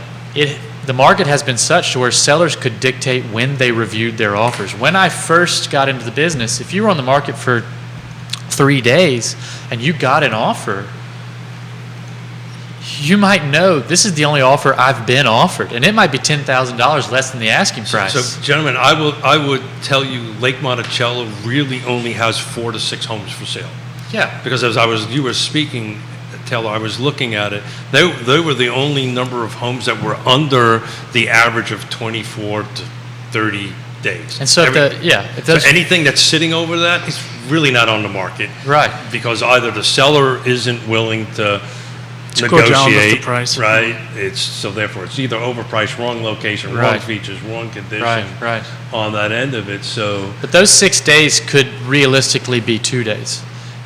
the market has been such to where sellers could dictate when they reviewed their offers. When I first got into the business, if you were on the market for 3 days and you got an offer, you might know this is the only offer I've been offered, and it might be $10,000 less than the asking price. So, gentlemen, I would tell you Lake Monticello really only has 4 to 6 homes for sale. Yeah. Because you were speaking, Taylor, I was looking at it. They were the only number of homes that were under the average of 24 to 30 days. And so anything that's sitting over that is really not on the market. Right. Because either the seller isn't willing to negotiate, go down with the price. Right? Therefore it's either overpriced, wrong location, wrong features, wrong condition on that end of it. But those 6 days could realistically be 2 days.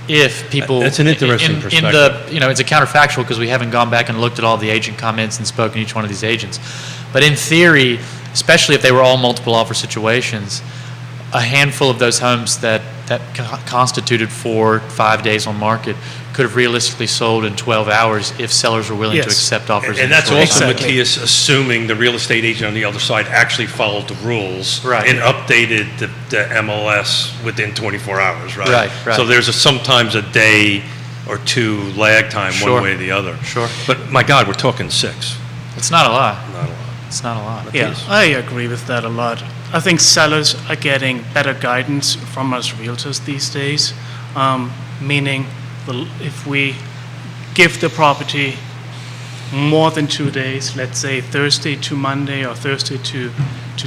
If people, that's an interesting perspective. It's a counterfactual because we haven't gone back and looked at all the agent comments and spoken to each one of these agents. But in theory, especially if they were all multiple offer situations, a handful of those homes that constituted 4 or 5 days on market could have realistically sold in 12 hours if sellers were willing to accept offers. And that's also Matthias assuming the real estate agent on the other side actually followed the rules and updated the MLS within 24 hours, right? Right. So there's sometimes a day or 2 lag time one way or the other. Sure. But my God, we're talking 6. It's not a lot. Not a lot. It's not a lot. Matthias? Yeah, I agree with that a lot. I think sellers are getting better guidance from us realtors these days, meaning if we give the property more than 2 days, let's say Thursday to Monday or Thursday to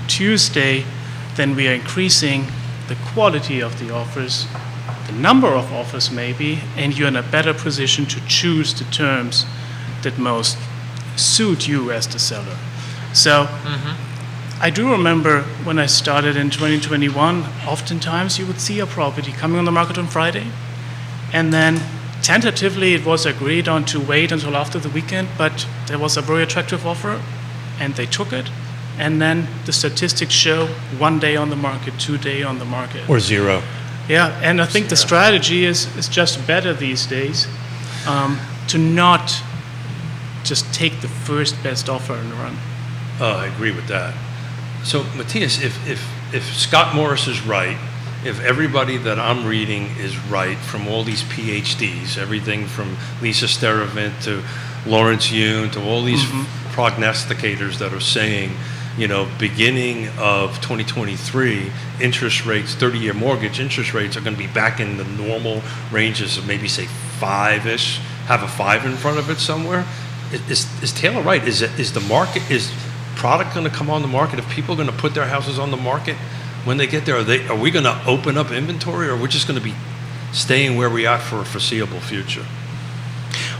Tuesday, then we are increasing the quality of the offers, the number of offers maybe, and you're in a better position to choose the terms that most suit you as the seller. So I do remember when I started in 2021, oftentimes you would see a property coming on the market on Friday, and then tentatively it was agreed on to wait until after the weekend, but there was a very attractive offer, and they took it, and then the statistics show 1 day on the market, 2 days on the market. Or 0. Yeah, and I think the strategy is just better these days, to not just take the first best offer and run. I agree with that. So, Matthias, if Scott Morris is right, if everybody that I'm reading is right from all these PhDs, everything from Lisa Steravant to Lawrence Yoon to all these prognosticators that are saying, beginning of 2023, interest rates, 30-year mortgage interest rates are going to be back in the normal ranges of maybe, say, 5-ish, have a 5 in front of it somewhere. Is Taylor right? Is product going to come on the market? If people are going to put their houses on the market when they get there, are we going to open up inventory, or are we just going to be staying where we are for a foreseeable future?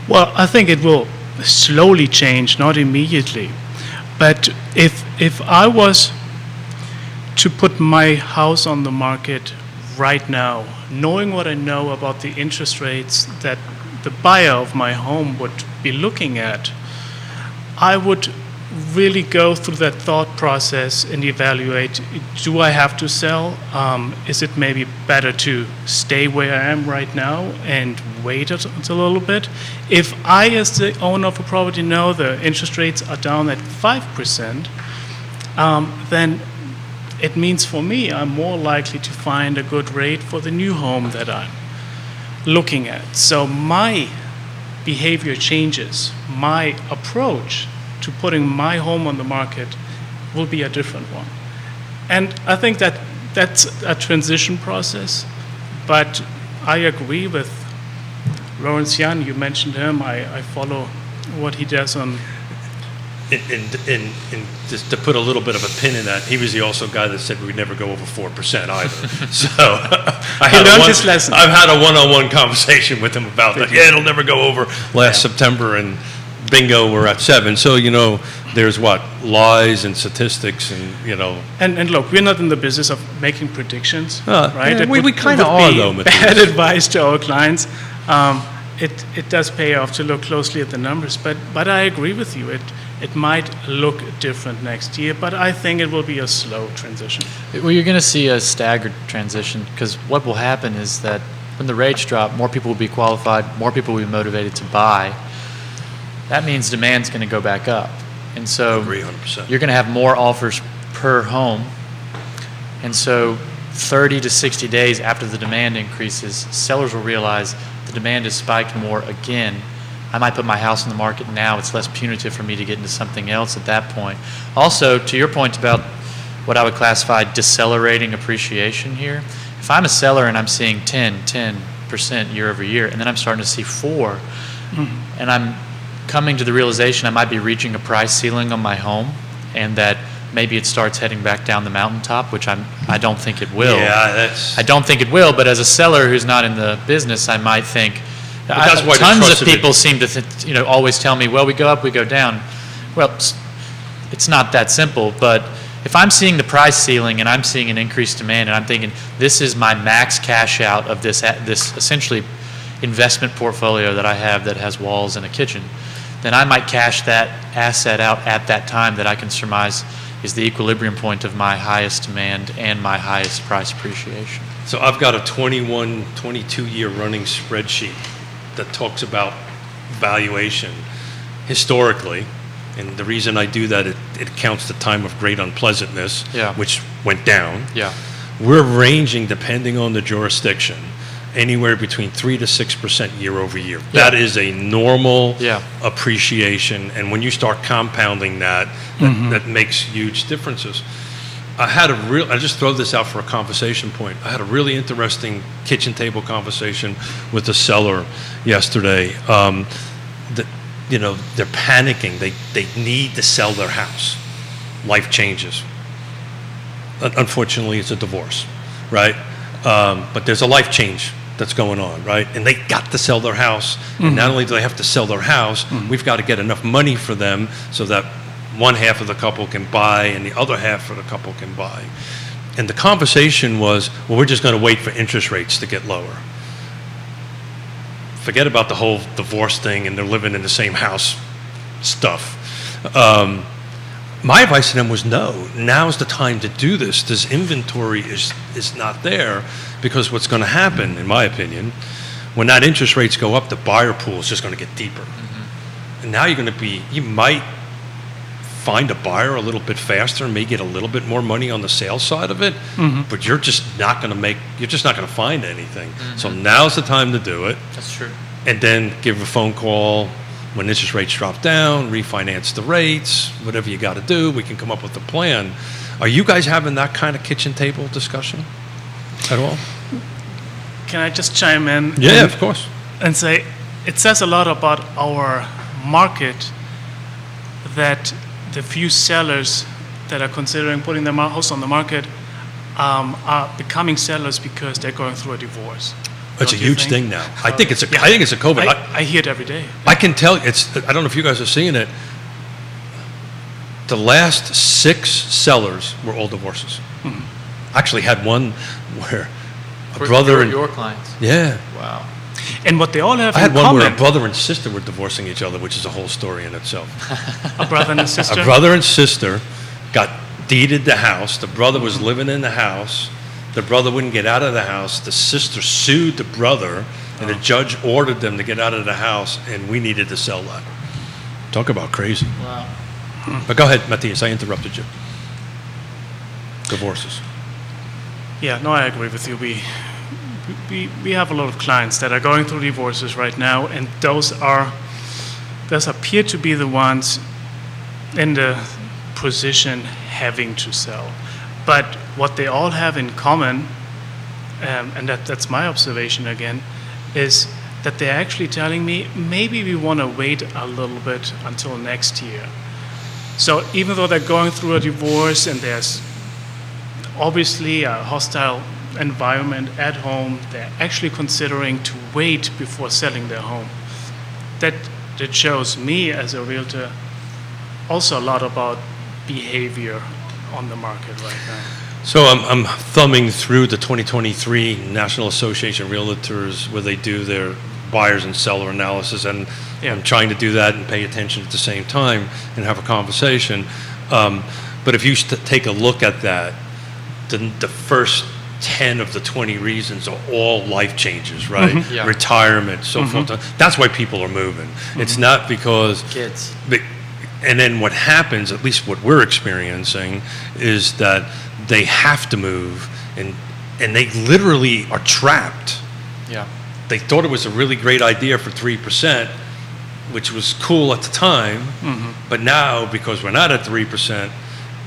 Well, I think it will slowly change, not immediately. But if I was to put my house on the market right now, knowing what I know about the interest rates that the buyer of my home would be looking at, I would really go through that thought process and evaluate, do I have to sell? Is it maybe better to stay where I am right now and wait a little bit? If I, as the owner of a property, know the interest rates are down at 5%, then it means for me I'm more likely to find a good rate for the new home that I'm looking at. So my behavior changes. My approach to putting my home on the market will be a different one. And I think that's a transition process, but I agree with Lawrence Yan. You mentioned him. I follow what he does on and just to put a little bit of a pin in that, he was the also guy that said we'd never go over 4% either. So He learned his lesson. I've had a one-on-one conversation with him about that. Yeah, it'll never go over last September, and bingo, we're at 7. So, there's lies and statistics and. And look, we're not in the business of making predictions, right? Yeah, That we would kind of are, be though, Matthias. bad advice to our clients. It does pay off to look closely at the numbers, but I agree with you. It might look different next year, but I think it will be a slow transition. Well, you're going to see a staggered transition, because what will happen is that when the rates drop, more people will be qualified, more people will be motivated to buy. That means demand's going to go back up. And so 300%. You're going to have more offers per home. And so 30 to 60 days after the demand increases, sellers will realize the demand has spiked more again. I might put my house on the market now. It's less punitive for me to get into something else at that point. Also, to your point about what I would classify decelerating appreciation here, if I'm a seller and I'm seeing 10% year over year, and then I'm starting to see 4, and I'm coming to the realization I might be reaching a price ceiling on my home, and that maybe it starts heading back down the mountaintop, which I don't think it will. Yeah, I don't think it will, but as a seller who's not in the business, I might think. That's why the tons trust of of it- people seem to always tell me, well, we go up, we go down. Well, it's not that simple, but if I'm seeing the price ceiling and I'm seeing an increased demand and I'm thinking this is my max cash out of this essentially investment portfolio that I have that has walls and a kitchen, then I might cash that asset out at that time that I can surmise is the equilibrium point of my highest demand and my highest price appreciation. So I've got a 21, 22-year running spreadsheet that talks about valuation historically. And the reason I do that, it counts the time of great unpleasantness, which went down. Yeah. We're ranging, depending on the jurisdiction, anywhere between 3 to 6% year over year. Yeah. That is a normal Yeah. appreciation. And when you start compounding that, that makes huge differences. I just throw this out for a conversation point. I had a really interesting kitchen table conversation with a seller yesterday. They're panicking. They need to sell their house. Life changes. Unfortunately, it's a divorce, right? But there's a life change that's going on, right? And they got to sell their house. And not only do they have to sell their house, we've got to get enough money for them so that one half of the couple can buy and the other half of the couple can buy. And the conversation was, well, we're just going to wait for interest rates to get lower. Forget about the whole divorce thing and they're living in the same house stuff. My advice to them was no, now's the time to do this. This inventory is not there, because what's going to happen, in my opinion, when that interest rates go up, the buyer pool is just going to get deeper. And now you might find a buyer a little bit faster and may get a little bit more money on the sales side of it, but you're just not going to find anything. So now's the time to do it. That's true. And then give a phone call when interest rates drop down, refinance the rates, whatever you got to do, we can come up with a plan. Are you guys having that kind of kitchen table discussion at all? Can I just chime in? Yeah, of course. And say, it says a lot about our market that the few sellers that are considering putting their house on the market are becoming sellers because they're going through a divorce. It's a Don't you huge think? thing now. I think it's a COVID. I hear it every day. I can tell I don't know if you guys are seeing it. The last 6 sellers were all divorces. I actually had one where a brother and your clients. yeah. Wow. And what they all have I had in one common, where a brother and sister were divorcing each other, which is a whole story in itself. a brother and a sister. A brother and sister got deeded the house. The brother was living in the house. The brother wouldn't get out of the house. The sister sued the brother, and the judge ordered them to get out of the house, and we needed to sell that. Talk about crazy. Wow. But go ahead, Matthias, I interrupted you. Divorces. Yeah, no, I agree with you. We have a lot of clients that are going through divorces right now, and those appear to be the ones in the position having to sell. But what they all have in common, and that's my observation again, is that they're actually telling me maybe we want to wait a little bit until next year. So even though they're going through a divorce and there's obviously a hostile environment at home, they're actually considering to wait before selling their home. That shows me as a realtor also a lot about behavior on the market right now. So I'm thumbing through the 2023 National Association of Realtors where they do their buyers and seller analysis, and I'm trying to do that and pay attention at the same time and have a conversation. But if you take a look at that, the first 10 of the 20 reasons are all life changes, right? Mm-hmm. Yeah. Retirement, so forth. That's why people are moving. It's not because Kids. And then what happens, at least what we're experiencing, is that they have to move, and they literally are trapped. Yeah. They thought it was a really great idea for 3%, which was cool at the time, but now, because we're not at 3%,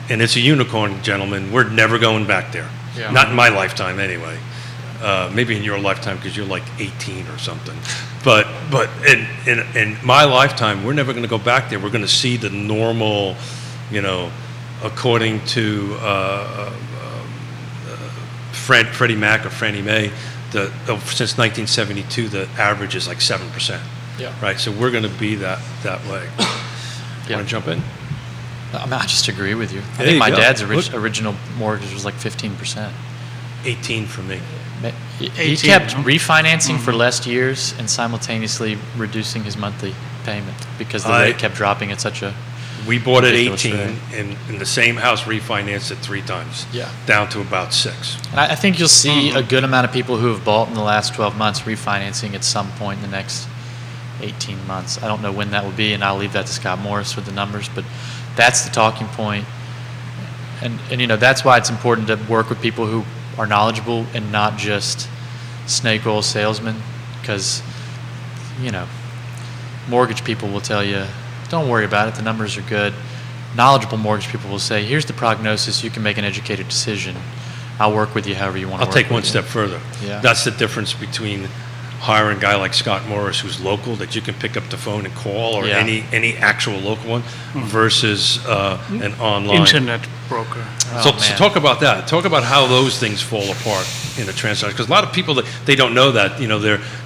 and it's a unicorn, gentlemen, we're never going back there. Yeah. Not in my lifetime, anyway. Maybe in your lifetime, because you're like 18 or something. But in my lifetime, we're never going to go back there. We're going to see the normal, according to Freddie Mac or Fannie Mae, since 1972, the average is like 7%. Yeah. Right. So we're going to be that way. Yeah. Want to jump in? I just agree with you. I There think you my go. dad's Look. original mortgage was like 15%. 18 for me. He 18, kept huh? refinancing for less years and simultaneously reducing his monthly payment because the I- rate kept dropping at such a... We bought at Ridiculous 18, rate. and in the same house refinanced it 3 times. Yeah. Down to about 6. And I think you'll see a good amount of people who have bought in the last 12 months refinancing at some point in the next 18 months. I don't know when that will be, and I'll leave that to Scott Morris with the numbers, but that's the talking point. And that's why it's important to work with people who are knowledgeable and not just snake oil salesmen, because, mortgage people will tell you, don't worry about it, the numbers are good. Knowledgeable mortgage people will say, here's the prognosis, you can make an educated decision. I'll work with you however you want to I'll work take one with you." step further. Yeah. That's the difference between hiring a guy like Scott Morris, who's local, that you can pick up the phone and call, or Yeah. any actual local one, versus an online. Internet broker. So Oh, man. talk about that. Talk about how those things fall apart in a transaction. Because a lot of people, they don't know that.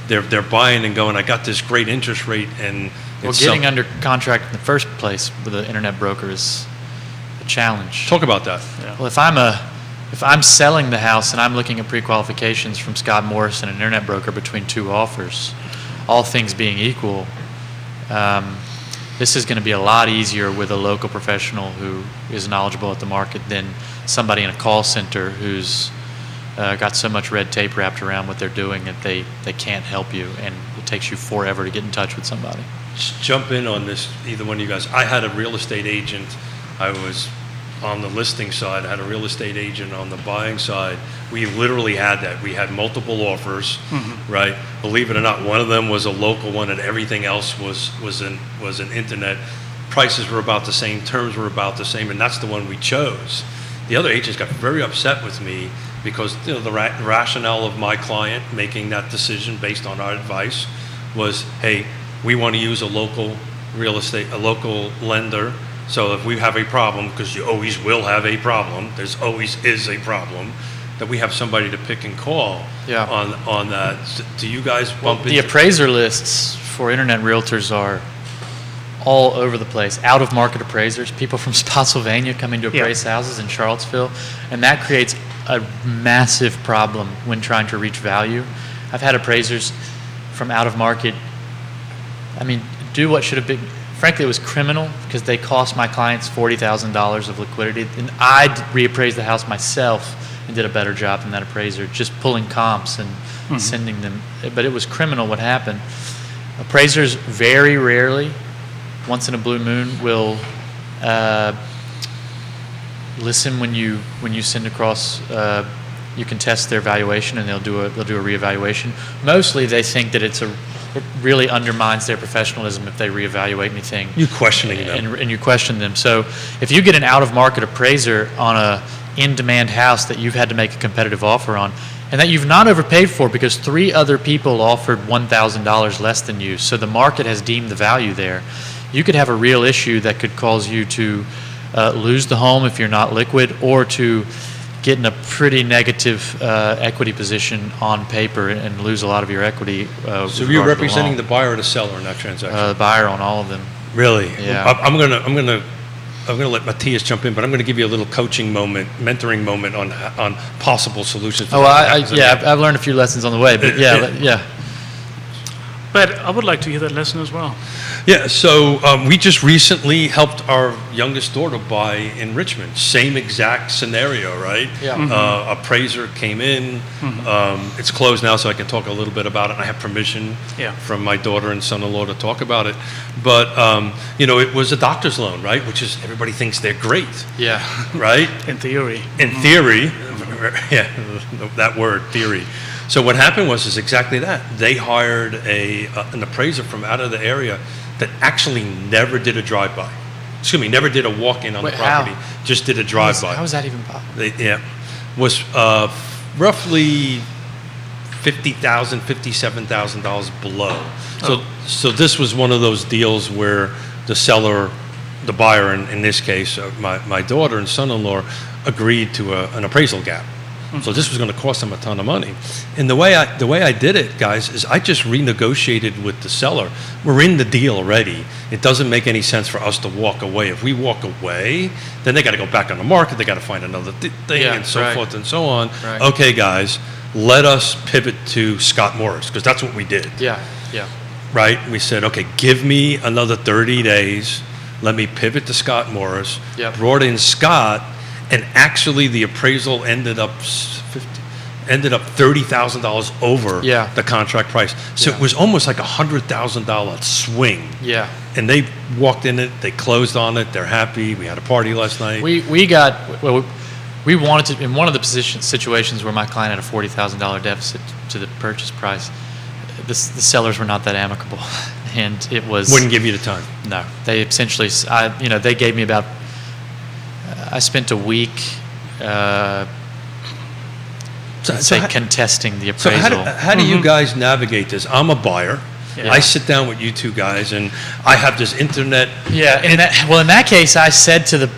They're buying and going, I got this great interest rate, and Well, it's getting under contract in the first place with an internet broker is a challenge. Talk about that. Well, if I'm selling the house and I'm looking at pre-qualifications from Scott Morris and an internet broker between 2 offers, all things being equal, this is going to be a lot easier with a local professional who is knowledgeable at the market than somebody in a call center who's got so much red tape wrapped around what they're doing that they can't help you, and it takes you forever to get in touch with somebody. Just jump in on this, either one of you guys. I had a real estate agent. I was on the listing side. I had a real estate agent on the buying side. We literally had that. We had multiple offers, right? Believe it or not, one of them was a local one, and everything else was an internet. Prices were about the same, terms were about the same, and that's the one we chose. The other agents got very upset with me because the rationale of my client making that decision based on our advice was, hey, we want to use a local real estate, a local lender. So if we have a problem, because you always will have a problem, there's always is a problem, that we have somebody to pick and call Yeah. on that. Do you guys bump The into? appraiser lists for internet realtors are all over the place. Out-of-market appraisers, people from Spotsylvania coming to appraise houses in Charlottesville, and that creates a massive problem when trying to reach value. I've had appraisers from out-of-market, do what should have been, frankly, it was criminal because they cost my clients $40,000 of liquidity, and I reappraised the house myself and did a better job than that appraiser, just pulling comps and sending them. But it was criminal what happened. Appraisers very rarely, once in a blue moon, will listen when you send across. You can test their valuation, and they'll do a reevaluation. Mostly, they think that it really undermines their professionalism if they reevaluate anything. You questioning them. And you question them. So if you get an out-of-market appraiser on a in-demand house that you've had to make a competitive offer on, and that you've not overpaid for because 3 other people offered $1,000 less than you, so the market has deemed the value there, you could have a real issue that could cause you to lose the home if you're not liquid, or to get in a pretty negative equity position on paper and lose a lot of your equity. So you're representing the buyer or the seller in that transaction? The buyer on all of them. Really? Yeah. I'm gonna let Matthias jump in, but I'm gonna give you a little coaching moment, mentoring moment on possible solutions. Oh, I've learned a few lessons on the way, but yeah. But I would like to hear that lesson as well. Yeah, so we just recently helped our youngest daughter buy in Richmond. Same exact scenario, right? Yeah. Appraiser came in. It's closed now, so I can talk a little bit about it. I have permission from my daughter and son-in-law to talk about it. But, it was a doctor's loan, right? Which is, everybody thinks they're great. Yeah. Right? In theory. In theory, yeah, that word, theory. So what happened was exactly that. They hired an appraiser from out of the area that actually never did a drive-by. Excuse me, never did a walk-in on the property. How? Just did a drive-by. How is that even possible? Was roughly $50,000, $57,000 below. So this was one of those deals where the seller, the buyer in this case, my daughter and son-in-law, agreed to an appraisal gap. So this was going to cost them a ton of money. And the way I did it, guys, is I just renegotiated with the seller. We're in the deal already. It doesn't make any sense for us to walk away. If we walk away, then they got to go back on the market. They got to find another thing and so forth and so on. Right. Okay, guys, let us pivot to Scott Morris, because that's what we did. Yeah. Right? We said, okay, give me another 30 days. Let me pivot to Scott Morris. Yep. Brought in Scott. And actually, the appraisal ended up $30,000 over the contract price. So it was almost like $100,000 swing. Yeah. And they walked in it. They closed on it. They're happy. We had a party last night. We wanted to, in one of the situations where my client had a $40,000 deficit to the purchase price. The sellers were not that amicable, and it was wouldn't give you the time. No, they essentially, they gave me about. I spent a week, contesting the appraisal. So how do you guys navigate this? I'm a buyer. Yeah. I sit down with you two guys, and I have this internet. Yeah. In that case, I said to the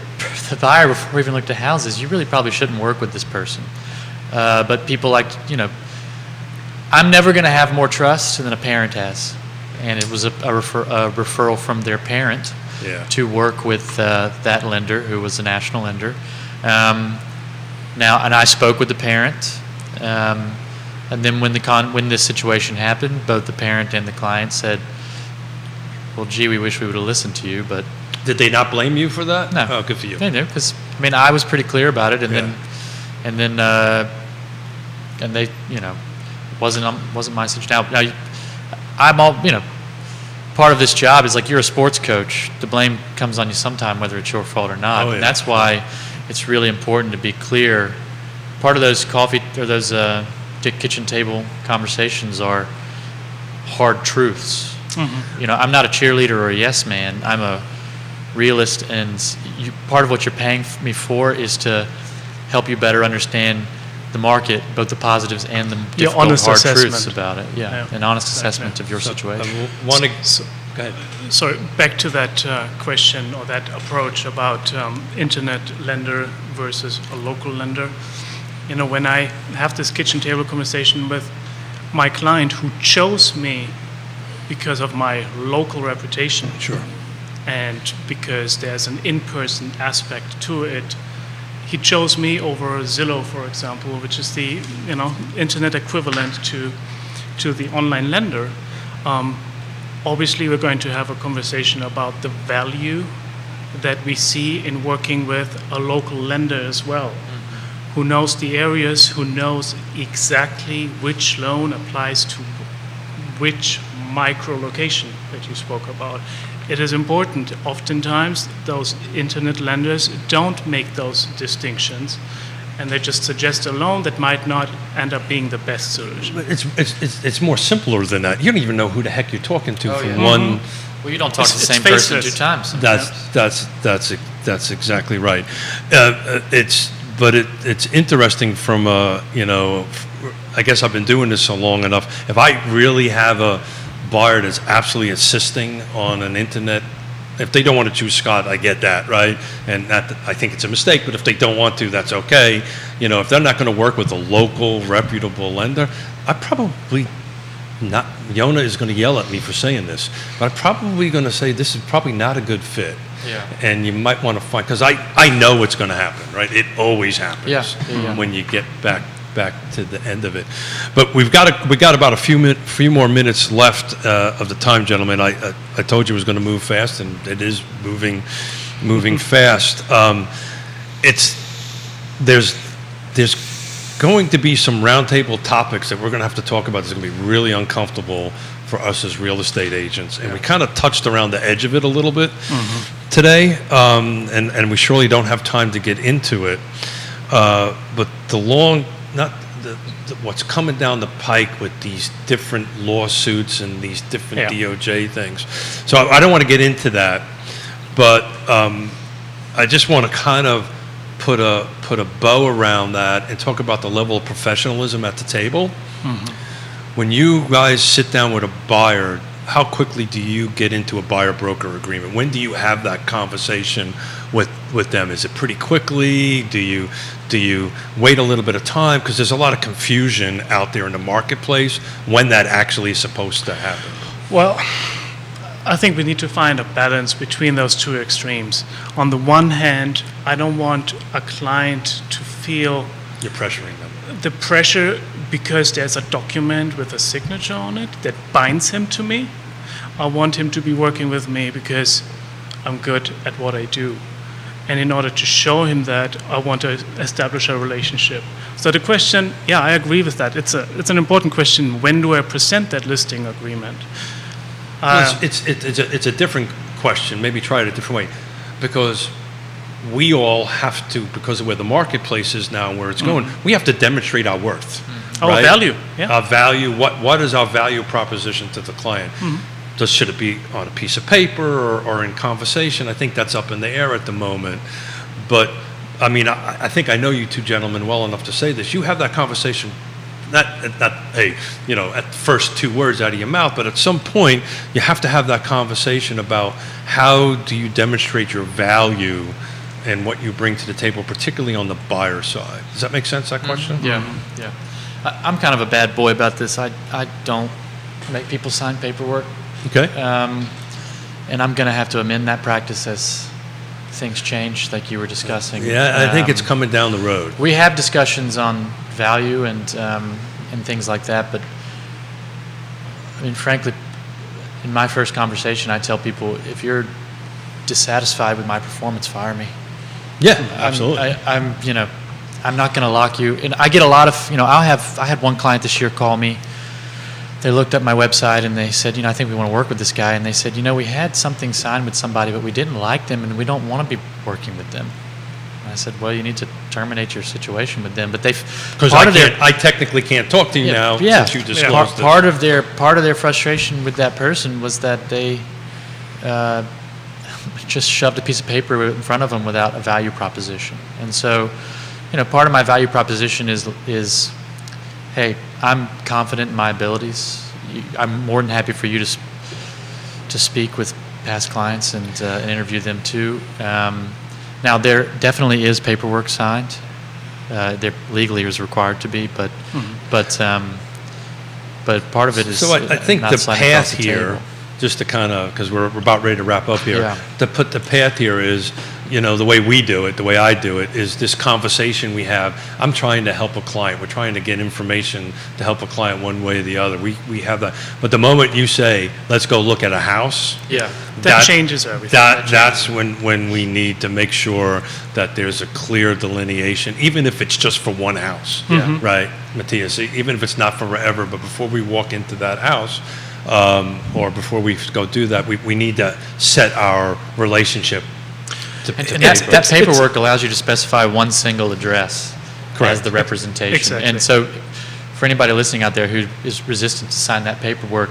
buyer before we even looked at houses, you really probably shouldn't work with this person. But people I'm never going to have more trust than a parent has, and it was a referral from their parent. Yeah. To work with that lender, who was a national lender. And I spoke with the parent, and then when this situation happened, both the parent and the client said, "Well, gee, we wish we would have listened to you." But did they not blame you for that? No. Oh, good for you. They knew, because I was pretty clear about it, and then they, wasn't my situation. Now I'm all, part of this job is like you're a sports coach. The blame comes on you sometime, whether it's your fault or not. And that's why it's really important to be clear. Part of those kitchen table conversations are hard truths. Mm-hmm. I'm not a cheerleader or a yes man. I'm a realist, and part of what you're paying me for is to help you better understand the market, both the positives and the difficult, hard truths about it. Yeah, an honest assessment of your situation. Go ahead. So back to that question or that approach about internet lender versus a local lender. When I have this kitchen table conversation with my client who chose me because of my local reputation. Sure. And because there's an in-person aspect to it. He chose me over Zillow, for example, which is the internet equivalent to the online lender. Obviously, we're going to have a conversation about the value that we see in working with a local lender as well, who knows the areas, who knows exactly which loan applies to which micro location that you spoke about. It is important. Oftentimes, those internet lenders don't make those distinctions, and they just suggest a loan that might not end up being the best solution. But it's more simpler than that. You don't even know who the heck you're talking to from one. Well, you don't talk to the same person 2 times. That's exactly right. It's interesting from I guess I've been doing this so long enough. If I really have a buyer that's absolutely insisting on an internet If they don't want to choose Scott, I get that, right? And I think it's a mistake, but if they don't want to, that's okay. If they're not going to work with a local, reputable lender, I probably not, Yonna is going to yell at me for saying this, but I'm probably going to say this is probably not a good fit. Yeah. And you might want to find, because I know what's going to happen, right? It always happens when you get back to the end of it. But we got about a few more minutes left of the time, gentlemen. I told you it was going to move fast, and it is moving fast. There's going to be some roundtable topics that we're going to have to talk about. That's going to be really uncomfortable for us as real estate agents, and we kind of touched around the edge of it a little bit today, and we surely don't have time to get into it. But what's coming down the pike with these different lawsuits and these different DOJ things. So I don't want to get into that, but I just want to kind of put a bow around that and talk about the level of professionalism at the table. When you guys sit down with a buyer, how quickly do you get into a buyer-broker agreement? When do you have that conversation with them? Is it pretty quickly? Do you wait a little bit of time? Because there's a lot of confusion out there in the marketplace when that actually is supposed to happen. Well, I think we need to find a balance between those two extremes. On the one hand, I don't want a client to feel You're pressuring them. the pressure because there's a document with a signature on it that binds him to me. I want him to be working with me because I'm good at what I do. And in order to show him that, I want to establish a relationship. So the question, I agree with that. It's an important question. When do I present that listing agreement? It's a different question. Maybe try it a different way, because we all have to, because of where the marketplace is now and where it's going, we have to demonstrate our worth. Our value. Our value. What is our value proposition to the client? Should it be on a piece of paper or in conversation? I think that's up in the air at the moment. But I mean, I think I know you two gentlemen well enough to say this. You have that conversation, not at the first two words out of your mouth, but at some point you have to have that conversation about how do you demonstrate your value and what you bring to the table, particularly on the buyer side. Does that make sense, that question? Yeah. I'm kind of a bad boy about this. I don't make people sign paperwork. Okay. And I'm going to have to amend that practice as things change, like you were discussing. Yeah, I think it's coming down the road. We have discussions on value and things like that, but I mean, frankly, in my first conversation, I tell people, if you're dissatisfied with my performance, fire me. Yeah, absolutely. I'm not going to lock you. And I get a lot of, I had one client this year call me. They looked at my website and they said, I think we want to work with this guy. And they said, we had something signed with somebody, but we didn't like them and we don't want to be working with them. And I said, well, you need to terminate your situation with them. But because I technically can't talk to you now since you disclosed this. Part of their frustration with that person was that they just shoved a piece of paper in front of them without a value proposition. And so, part of my value proposition is, hey, I'm confident in my abilities. I'm more than happy for you to speak with past clients and interview them too. Now, there definitely is paperwork signed. There legally is required to be, but part of it is. So I think not the signing path across the here, table. just to kind of, because we're about ready to wrap up here, Yeah. to put the path here is, the way we do it, the way I do it, is this conversation we have. I'm trying to help a client. We're trying to get information to help a client one way or the other. We have that. But the moment you say, let's go look at a house, that changes everything. That's when we need to make sure that there's a clear delineation, even if it's just for one house, right, Matthias? Even if it's not forever, but before we walk into that house, or before we go do that, we need to set our relationship. And that paperwork allows you to specify one single address as the representation. Exactly. And so for anybody listening out there who is resistant to sign that paperwork,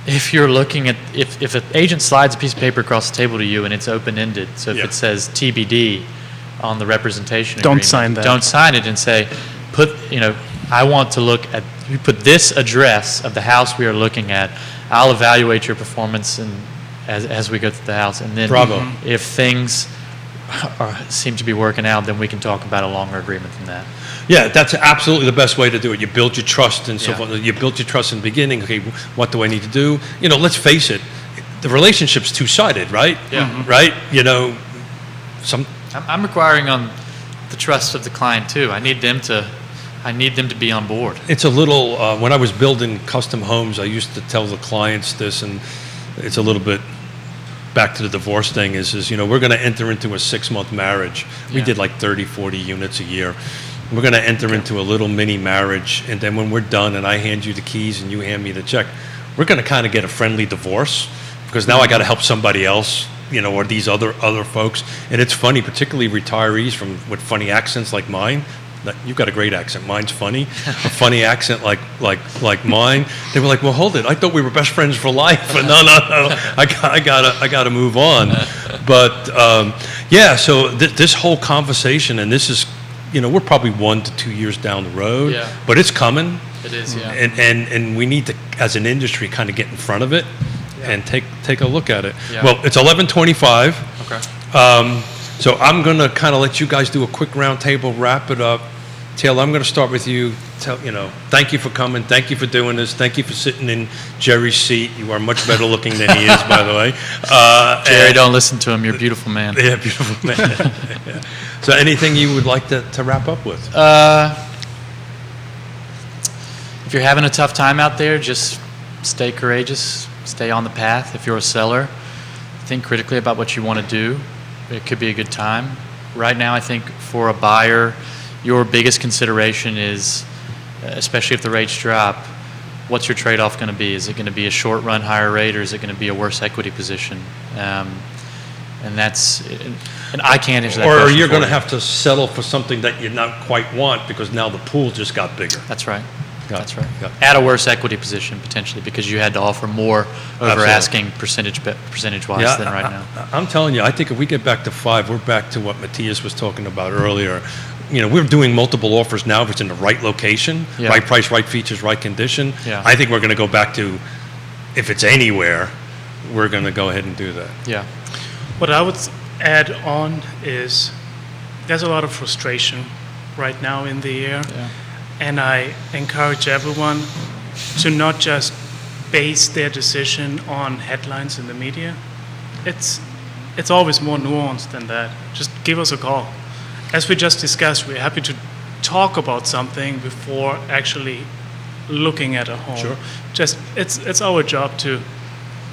if you're looking at, if an agent slides a piece of paper across the table to you and it's open-ended, so if it says TBD on the representation don't agreement, sign that. Don't sign it and say, I want to look at, you put this address of the house we are looking at, I'll evaluate your performance and as we go through the house. And then Bravo. if things seem to be working out, then we can talk about a longer agreement than that. Yeah, that's absolutely the best way to do it. You build your trust and so Yeah. forth. You build your trust in the beginning. Okay, what do I need to do? Let's face it, the relationship's two-sided, right? Yeah. Mhm. Right? I'm requiring on the trust of the client too. I need them to be on board. It's a little, when I was building custom homes, I used to tell the clients this, and it's a little bit back to the divorce thing is we're going to enter into a 6-month marriage. We Yeah. did like 30, 40 units a year. We're going to enter into a little mini marriage, and then when we're done and I hand you the keys and you hand me the check, we're going to kind of get a friendly divorce because now I got to help somebody else, or these other folks. And it's funny, particularly retirees with funny accents like mine. You've got a great accent. Mine's funny. A funny accent like mine. They were like, "Well, hold it. I thought we were best friends for life." But no. I gotta move on. But yeah. So this whole conversation, and this is, we're probably 1 to 2 years down the road. Yeah. But it's coming. It is, yeah. And we need to, as an industry, kind of get in front of it and take a look at it. Yeah. Well, it's 11:25. Okay. So I'm going to kind of let you guys do a quick round table, wrap it up. Taylor, I'm going to start with you. Thank you for coming. Thank you for doing this. Thank you for sitting in Jerry's seat. You are much better looking than he is, by the way. Jerry, don't listen to him. You're a beautiful man. Yeah, beautiful man. Yeah. So anything you would like to wrap up with? If you're having a tough time out there, just stay courageous. Stay on the path. If you're a seller, think critically about what you want to do. It could be a good time. Right now, I think for a buyer, your biggest consideration is, especially if the rates drop, what's your trade-off going to be? Is it going to be a short-run higher rate, or is it going to be a worse equity position? And I can't answer that question. Or you're going to you. have to settle for something that you not quite want because now the pool just got bigger. That's right. Got That's it. right. Got it. At a worse equity position potentially because you had to offer more over Absolutely. asking percentage-wise than right now. I'm telling you, I think if we get back to 5, we're back to what Matthias was talking about earlier. We're doing multiple offers now if it's in the right location, Yeah. right price, right features, right condition. Yeah. I think we're going to go back to, if it's anywhere, we're going to go ahead and do that. Yeah. What I would add on is there's a lot of frustration right now in the air. Yeah. And I encourage everyone to not just base their decision on headlines in the media. It's always more nuanced than that. Just give us a call. As we just discussed, we're happy to talk about something before actually looking at a home. Sure. Just it's our job to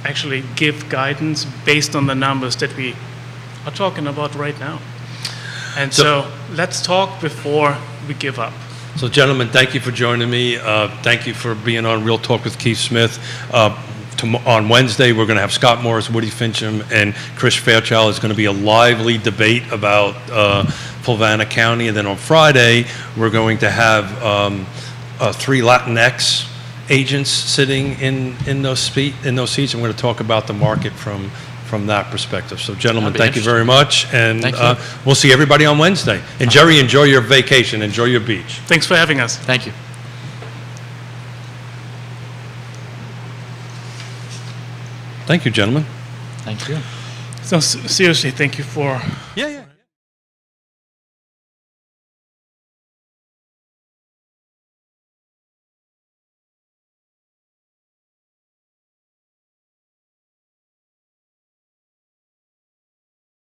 actually give guidance based on the numbers that we are talking about right now. And so let's talk before we give up. So, gentlemen, thank you for joining me. Thank you for being on Real Talk with Keith Smith. On Wednesday, we're going to have Scott Morris, Woody Fincham, and Chris Fairchild. It's going to be a lively debate about Fulvana County. And then on Friday, we're going to have 3 Latinx agents sitting in those seats. And we're going to talk about the market from that perspective. So, gentlemen, That'd be thank you very much. And Thank you. we'll see everybody on Wednesday. And Jerry, enjoy your vacation. Enjoy your beach. Thanks for having us. Thank you. Thank you, gentlemen. Thank you. So seriously, thank you for Yeah.